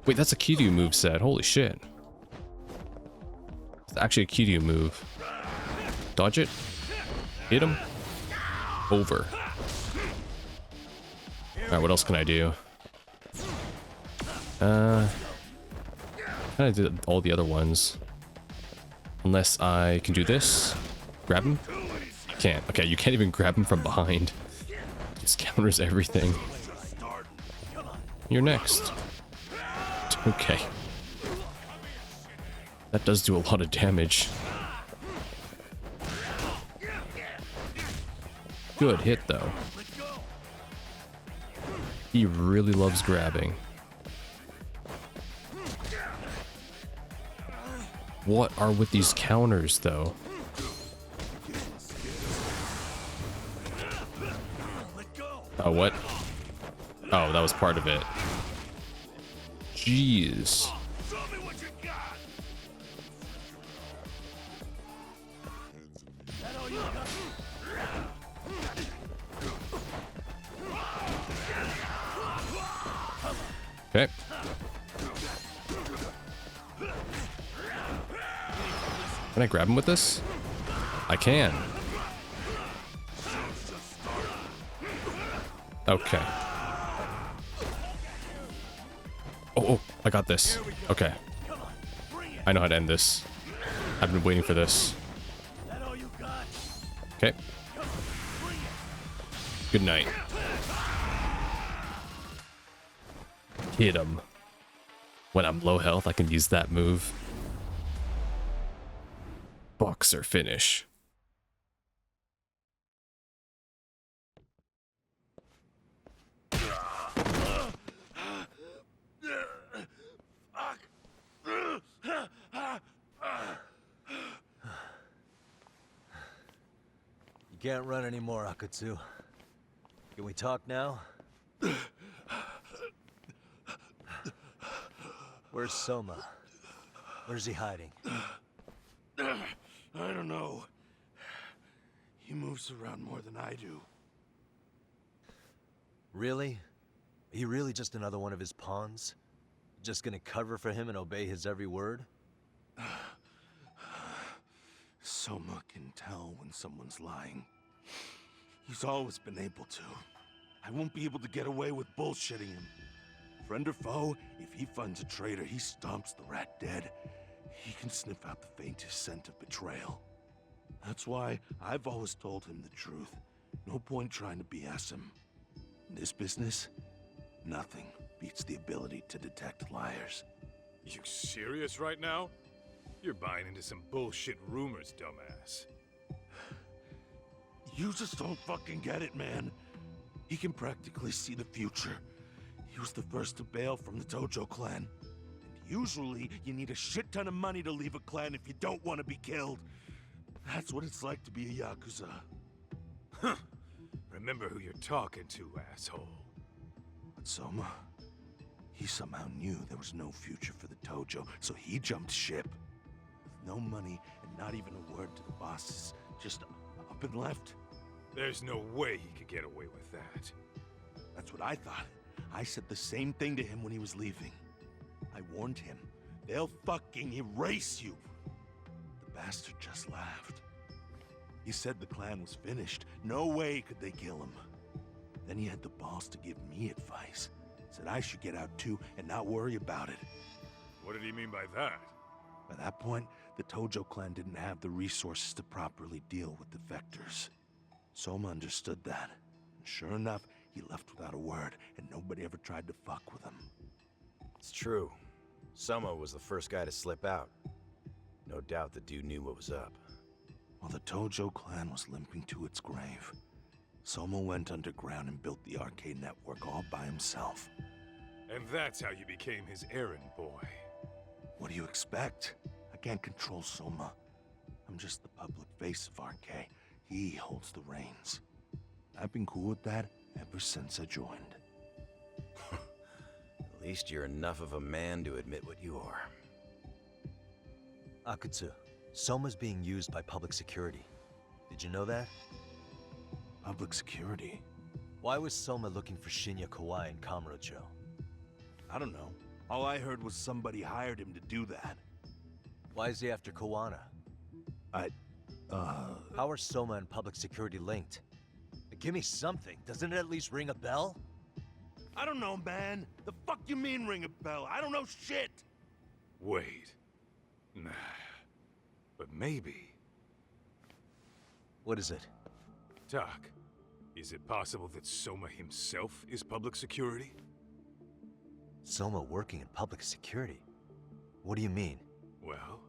Wait, that's a Kiryu moveset. Holy shit. It's actually a Kiryu move. Dodge it. Hit him. Over. Alright, what else can I do? Kind of did all the other ones. Unless I can do this. Grab him. You can't. Okay, you can't even grab him from behind. Just counters everything. You're next. Okay. That does do a lot of damage. Good hit, though. He really loves grabbing. What are with these counters, though? Oh, what? Oh, that was part of it. Jeez. Okay. Can I grab him with this? I can. Okay. Oh, I got this. Okay. I know how to end this. I've been waiting for this. Okay. Good night. Hit him. When I'm low health, I can use that move. Boxer finish. You can't run anymore, Akutsu. Can we talk now? Where's Soma? Where's he hiding? I don't know. He moves around more than I do. Really? Are you really just another one of his pawns? Just gonna cover for him and obey his every word? Soma can tell when someone's lying. He's always been able to. I won't be able to get away with bullshitting him. Friend or foe, if he finds a traitor, he stomps the rat dead. He can sniff out the faintest scent of betrayal. That's why I've always told him the truth. No point trying to BS him. In this business, nothing beats the ability to detect liars. You serious right now? You're buying into some bullshit rumors, dumbass. You just don't fucking get it, man. He can practically see the future. He was the first to bail from the Tojo clan. And usually, you need a shit ton of money to leave a clan if you don't want to be killed. That's what it's like to be a Yakuza. Huh. Remember who you're talking to, asshole. But Soma, he somehow knew there was no future for the Tojo, so he jumped ship. With no money and not even a word to the bosses, just up and left. There's no way he could get away with that. That's what I thought. I said the same thing to him when he was leaving. I warned him, they'll fucking erase you. The bastard just laughed. He said the clan was finished. No way could they kill him. Then he had the balls to give me advice. Said I should get out too and not worry about it. What did he mean by that? By that point, the Tojo clan didn't have the resources to properly deal with defectors. Soma understood that. And sure enough, he left without a word, and nobody ever tried to fuck with him. It's true. Soma was the first guy to slip out. No doubt the dude knew what was up. While the Tojo clan was limping to its grave, Soma went underground and built the arcade network all by himself. And that's how you became his errand boy. What do you expect? I can't control Soma. I'm just the public face of RK. He holds the reins. I've been cool with that ever since I joined. At least you're enough of a man to admit what you are. Akutsu, Soma's being used by public security. Did you know that? Public security? Why was Soma looking for Shinya Kawai and Kamurocho? I don't know. All I heard was somebody hired him to do that. Why is he after Kawana? How are Soma and public security linked? Give me something. Doesn't it at least ring a bell? I don't know, man. The fuck you mean ring a bell? I don't know shit. Wait. Nah. But maybe. What is it? Doc, is it possible that Soma himself is public security? Soma working in public security? What do you mean? Well,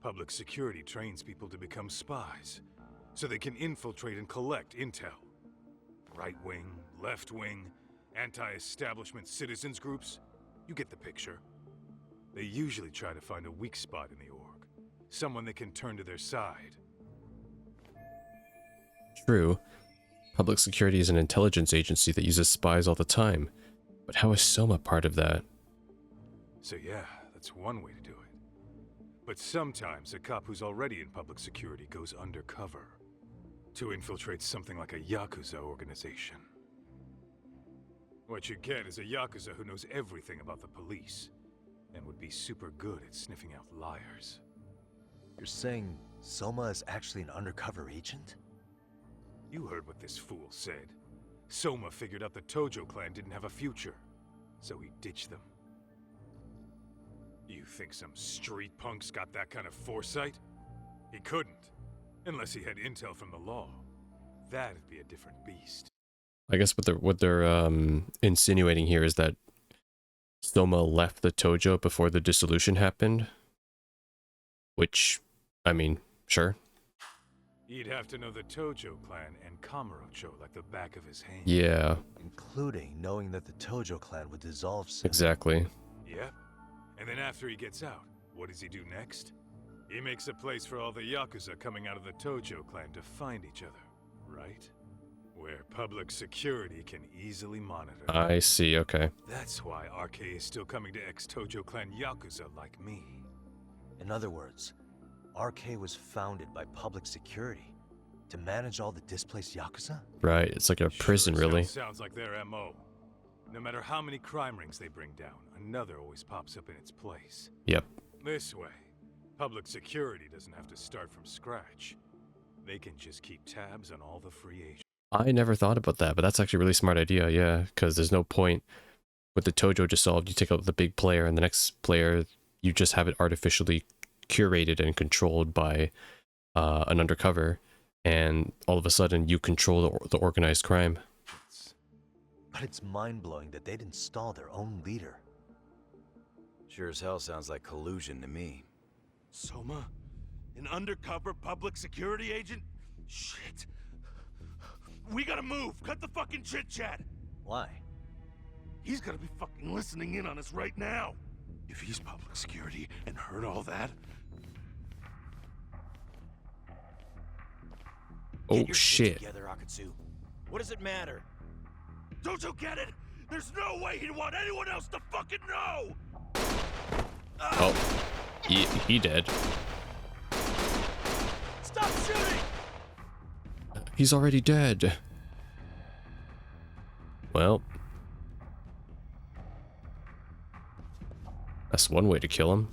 public security trains people to become spies, so they can infiltrate and collect intel. Right wing, left wing, anti-establishment citizens groups. You get the picture. They usually try to find a weak spot in the org, someone they can turn to their side. True. Public security is an intelligence agency that uses spies all the time. But how is Soma part of that? So yeah, that's one way to do it. But sometimes a cop who's already in public security goes undercover to infiltrate something like a Yakuza organization. What you get is a Yakuza who knows everything about the police and would be super good at sniffing out liars. You're saying Soma is actually an undercover agent? You heard what this fool said. Soma figured out the Tojo clan didn't have a future, so he ditched them. You think some street punk's got that kind of foresight? He couldn't, unless he had intel from the law. That'd be a different beast. I guess what they're insinuating here is that Soma left the Tojo before the dissolution happened. Which, I mean, sure. He'd have to know the Tojo clan and Kamurocho like the back of his hand. Yeah. Including knowing that the Tojo clan would dissolve soon. Exactly. Yep. And then after he gets out, what does he do next? He makes a place for all the Yakuza coming out of the Tojo clan to find each other, right? Where public security can easily monitor. I see, okay. That's why RK is still coming to ex-Tojo clan Yakuza like me. In other words, RK was founded by public security to manage all the displaced Yakuza? Right, it's like a prison, really. Sounds like their MO. No matter how many crime rings they bring down, another always pops up in its place. Yep. This way, public security doesn't have to start from scratch. They can just keep tabs on all the free agents. I never thought about that, but that's actually a really smart idea, yeah, because there's no point with the Tojo dissolved, you take out the big player, and the next player, you just have it artificially curated and controlled by an undercover, and all of a sudden you control the organized crime. But it's mind-blowing that they'd install their own leader. Sure as hell sounds like collusion to me. Soma? An undercover public security agent? Shit. We gotta move. Cut the fucking chit-chat. Why? He's gotta be fucking listening in on us right now. If he's public security and heard all that... Oh, shit. Together, Akutsu. What does it matter? Don't you get it? There's no way he'd want anyone else to fucking know! Oh, he dead. Stop shooting! He's already dead. Well, that's one way to kill him.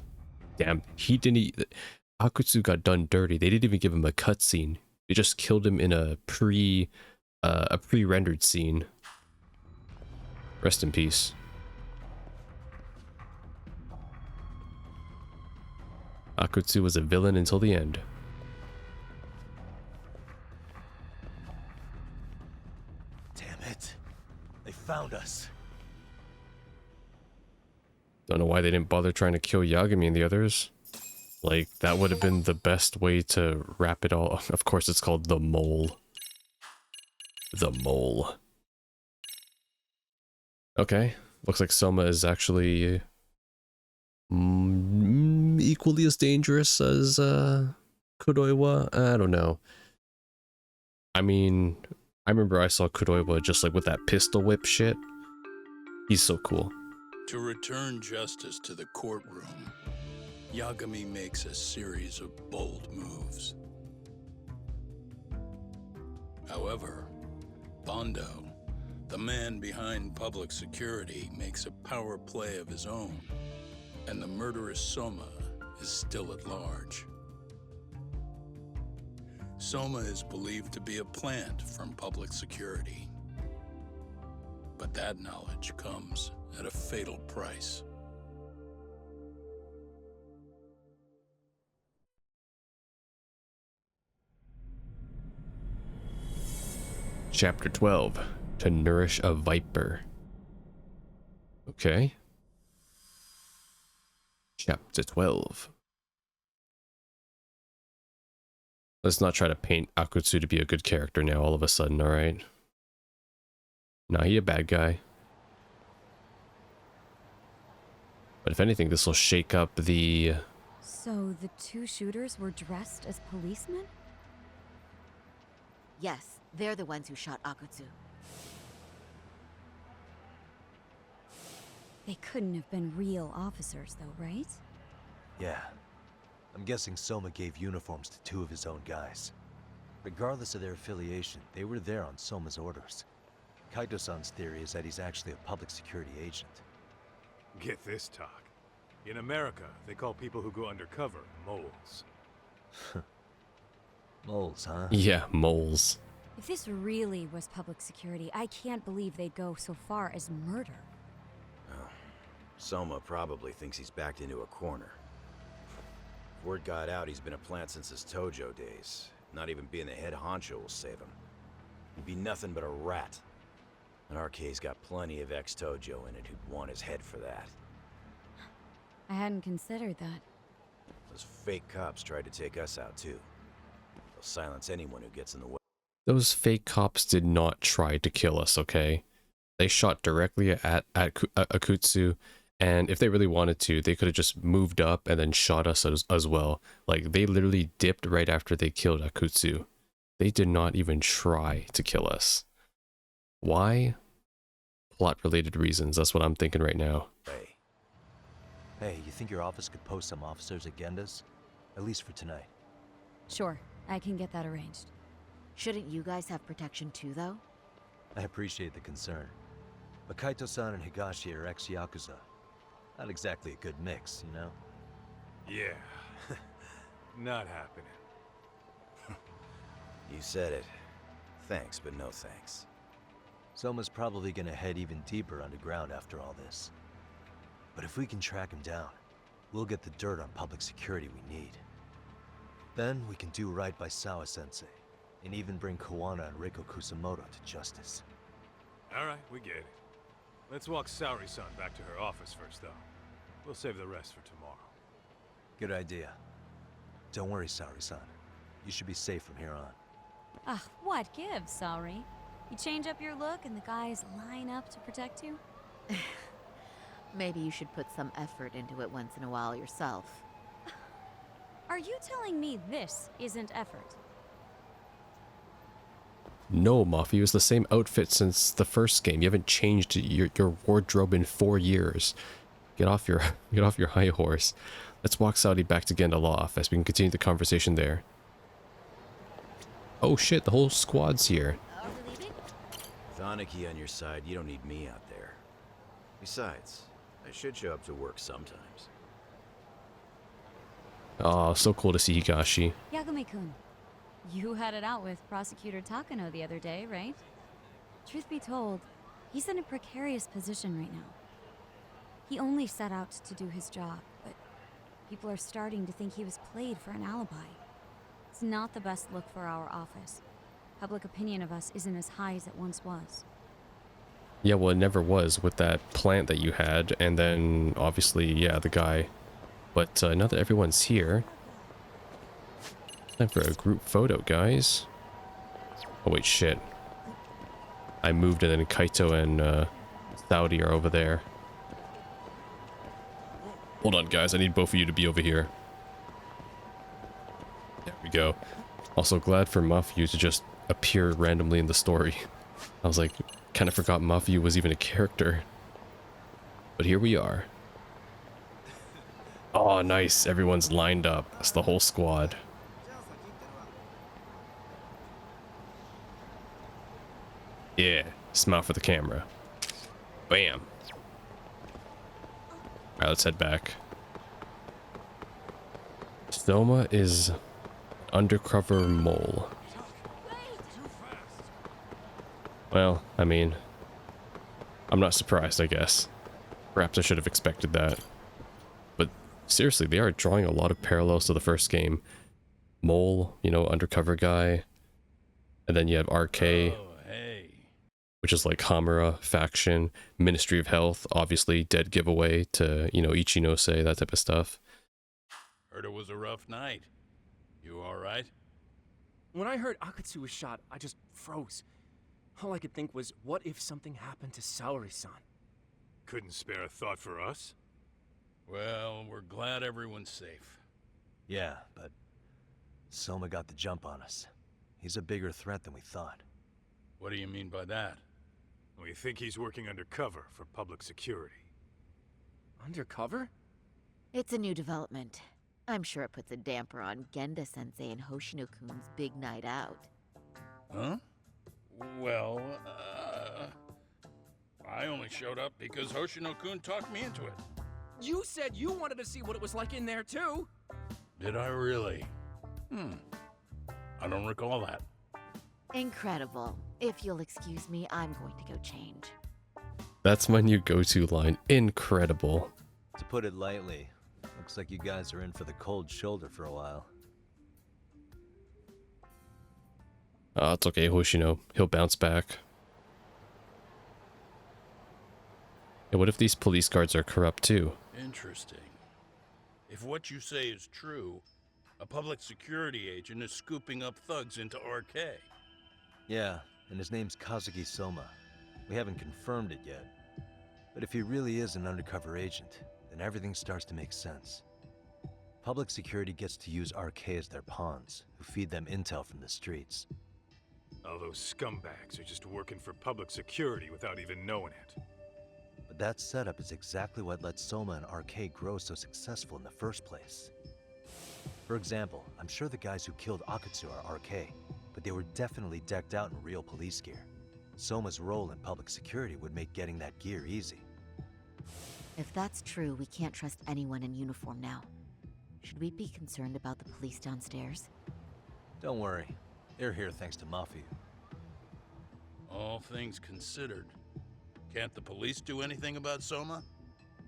Damn, he didn't. Akutsu got done dirty. They didn't even give him a cutscene. They just killed him in a pre-rendered scene. Rest in peace. Akutsu was a villain until the end. Damn it. They found us. Don't know why they didn't bother trying to kill Yagami and the others. Like, that would have been the best way to wrap it all. Of course, it's called the mole. The mole. Okay. Looks like Soma is actually equally as dangerous as Kuroiwa. I don't know. I mean, I remember I saw Kuroiwa just like with that pistol whip shit. He's so cool. To return justice to the courtroom, Yagami makes a series of bold moves. However, Bando, the man behind public security, makes a power play of his own, and the murderous Soma is still at large. Soma is believed to be a plant from public security, but that knowledge comes at a fatal price. Chapter 12. To nourish a viper. Okay. Chapter 12. Let's not try to paint Akutsu to be a good character now all of a sudden, alright? Nah, he a bad guy. But if anything, this will shake up the... So the two shooters were dressed as policemen? Yes, they're the ones who shot Akutsu. They couldn't have been real officers, though, right? Yeah. I'm guessing Soma gave uniforms to two of his own guys. Regardless of their affiliation, they were there on Soma's orders. Kaito-san's theory is that he's actually a public security agent. Get this talk. In America, they call people who go undercover moles. Moles, huh? Yeah, moles. If this really was public security, I can't believe they'd go so far as murder. Oh, Soma probably thinks he's backed into a corner. If word got out he's been a plant since his Tojo days. Not even being the head honcho will save him. He'd be nothing but a rat. And RK's got plenty of ex-Tojo in it who'd want his head for that. I hadn't considered that. Those fake cops tried to take us out too. They'll silence anyone who gets in the way. Those fake cops did not try to kill us, okay? They shot directly at Akutsu, and if they really wanted to, they could have just moved up and then shot us as well. Like, they literally dipped right after they killed Akutsu. They did not even try to kill us. Why? Plot-related reasons, that's what I'm thinking right now. Hey, you think your office could post some officers at Genda's? At least for tonight. Sure, I can get that arranged. Shouldn't you guys have protection too, though? I appreciate the concern. But Kaito-san and Higashi are ex-Yakuza. Not exactly a good mix, you know? Yeah. Not happening. You said it. Thanks, but no thanks. Soma's probably gonna head even deeper underground after all this. But if we can track him down, we'll get the dirt on public security we need. Then we can do right by Sawa-sensei, and even bring Kawana and Reiko Kusamoto to justice. Alright, we get it. Let's walk Saori-san back to her office first, though. We'll save the rest for tomorrow. Good idea. Don't worry, Saori-san. You should be safe from here on. Ah, what gives, Saori? You change up your look and the guys line up to protect you? Maybe you should put some effort into it once in a while yourself. Are you telling me this isn't effort? No, Mafia, it's the same outfit since the first game. You haven't changed your wardrobe in 4 years. Get off your high horse. Let's walk Saudi back to Genda Law Office. We can continue the conversation there. Oh shit, the whole squad's here. With Aniki on your side, you don't need me out there. Besides, I should show up to work sometimes. Oh, so cool to see Higashi. Yagami-kun, you had it out with Prosecutor Takano the other day, right? Truth be told, he's in a precarious position right now. He only set out to do his job, but people are starting to think he was played for an alibi. It's not the best look for our office. Public opinion of us isn't as high as it once was. Yeah, well, it never was with that plant that you had, and then obviously, yeah, the guy. But now that everyone's here, time for a group photo, guys. Oh wait, shit. I moved and then Kaito and Saudi are over there. Hold on, guys, I need both of you to be over here. There we go. Also glad for Mafiu to just appear randomly in the story. I was like, kind of forgot Mafiu was even a character. But here we are. Oh, nice. Everyone's lined up. That's the whole squad. Yeah, smile for the camera. Bam. Alright, let's head back. Soma is undercover mole. Well, I mean, I'm not surprised, I guess. Perhaps I should have expected that. But seriously, they are drawing a lot of parallels to the first game. Mole, you know, undercover guy. And then you have RK, which is like Hamura faction, Ministry of Health, obviously dead giveaway to, you know, Ichinose, that type of stuff. Heard it was a rough night. You alright? When I heard Akutsu was shot, I just froze. All I could think was, what if something happened to Saori-san? Couldn't spare a thought for us? Well, we're glad everyone's safe. Yeah, but Soma got the jump on us. He's a bigger threat than we thought. What do you mean by that? We think he's working undercover for public security. Undercover? It's a new development. I'm sure it puts a damper on Genda-sensei and Hoshino-kun's big night out. Huh? Well, I only showed up because Hoshino-kun talked me into it. You said you wanted to see what it was like in there, too! Did I really? I don't recall that. Incredible. If you'll excuse me, I'm going to go change. That's my new go-to line. Incredible. To put it lightly, looks like you guys are in for the cold shoulder for a while. It's okay, Hoshino. He'll bounce back. And what if these police guards are corrupt too? Interesting. If what you say is true, a public security agent is scooping up thugs into RK. Yeah, and his name's Kazuki Soma. We haven't confirmed it yet. But if he really is an undercover agent, then everything starts to make sense. Public security gets to use RK as their pawns, who feed them intel from the streets. All those scumbags are just working for public security without even knowing it. But that setup is exactly what let Soma and RK grow so successful in the first place. For example, I'm sure the guys who killed Akutsu are RK, but they were definitely decked out in real police gear. Soma's role in public security would make getting that gear easy. If that's true, we can't trust anyone in uniform now. Should we be concerned about the police downstairs? Don't worry. They're here thanks to Mafia. All things considered, can't the police do anything about Soma?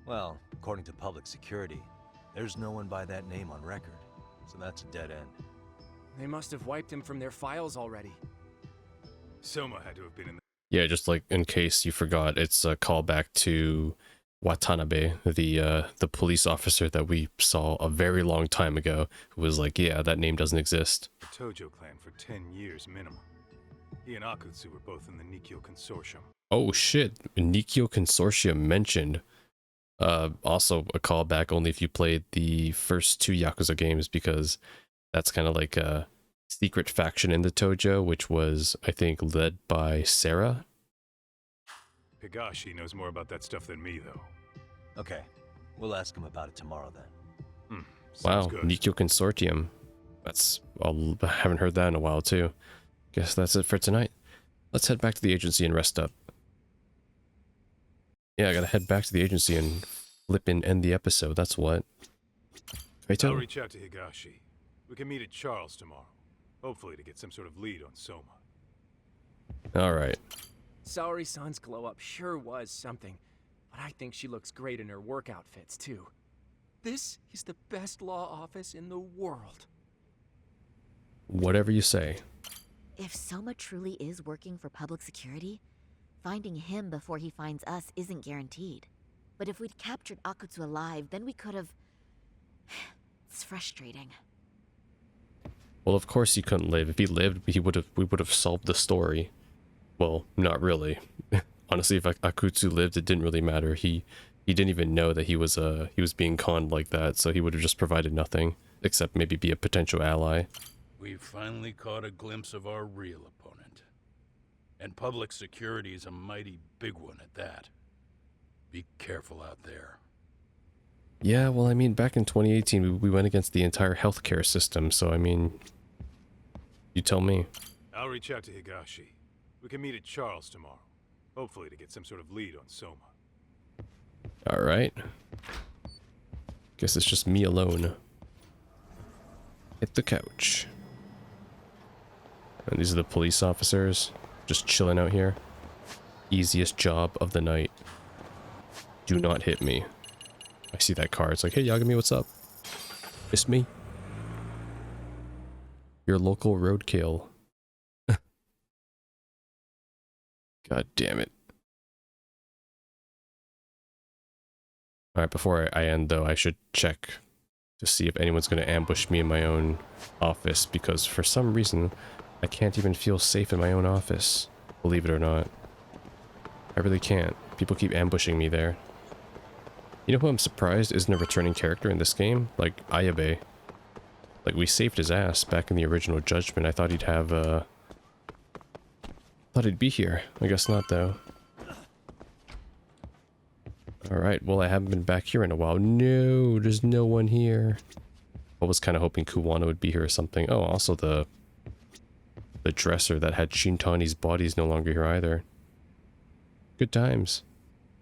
Well, according to public security, there's no one by that name on record, so that's a dead end. They must have wiped him from their files already. Soma had to have been in the... Yeah, just like in case you forgot, it's a callback to Watanabe, the police officer that we saw a very long time ago, who was like, yeah, that name doesn't exist. The Tojo clan for 10 years minimum. He and Akutsu were both in the Nikyo Consortium. Oh shit, Nikyo Consortium mentioned. Also a callback only if you played the first 2 Yakuza games, because that's kind of like a secret faction in the Tojo, which was, I think, led by Sarah. Higashi knows more about that stuff than me, though. Okay, we'll ask him about it tomorrow then. Wow, Good. Nikyo Consortium. I haven't heard that in a while too. Guess that's it for tonight. Let's head back to the agency and rest up. Yeah, I gotta head back to the agency and flip and end the episode, that's what. I'll reach out to Higashi. We can meet at Charles tomorrow. Hopefully to get some sort of lead on Soma. Alright. Saori-san's glow-up sure was something, but I think she looks great in her work outfits, too. This is the best law office in the world. Whatever you say. If Soma truly is working for public security, finding him before he finds us isn't guaranteed. But if we'd captured Akutsu alive, then we could have... It's frustrating. Well, of course he couldn't live. If he lived, we would have solved the story. Well, not really. Honestly, if Akutsu lived, it didn't really matter. He didn't even know that he was being conned like that, so he would have just provided nothing, except maybe be a potential ally. We've finally caught a glimpse of our real opponent. And public security is a mighty big one at that. Be careful out there. Yeah, well, I mean, back in 2018, we went against the entire healthcare system, so I mean, you tell me. I'll reach out to Higashi. We can meet at Charles tomorrow. Hopefully to get some sort of lead on Soma. Alright. Guess it's just me alone. Hit the couch. And these are the police officers, just chilling out here. Easiest job of the night. Do not hit me. I see that car. It's like, hey, Yagami, what's up? It's me. Your local roadkill. God damn it. Alright, before I end though, I should check to see if anyone's going to ambush me in my own office, because for some reason, I can't even feel safe in my own office. Believe it or not. I really can't. People keep ambushing me there. You know who I'm surprised isn't a returning character in this game? Like, Ayabe. Like, we saved his ass back in the original Judgment. I thought he'd have, thought he'd be here. I guess not, though. Alright, well, I haven't been back here in a while. No, there's no one here. I was kind of hoping Kuwano would be here or something. Oh, also the dresser that had Shintani's body is no longer here either. Good times.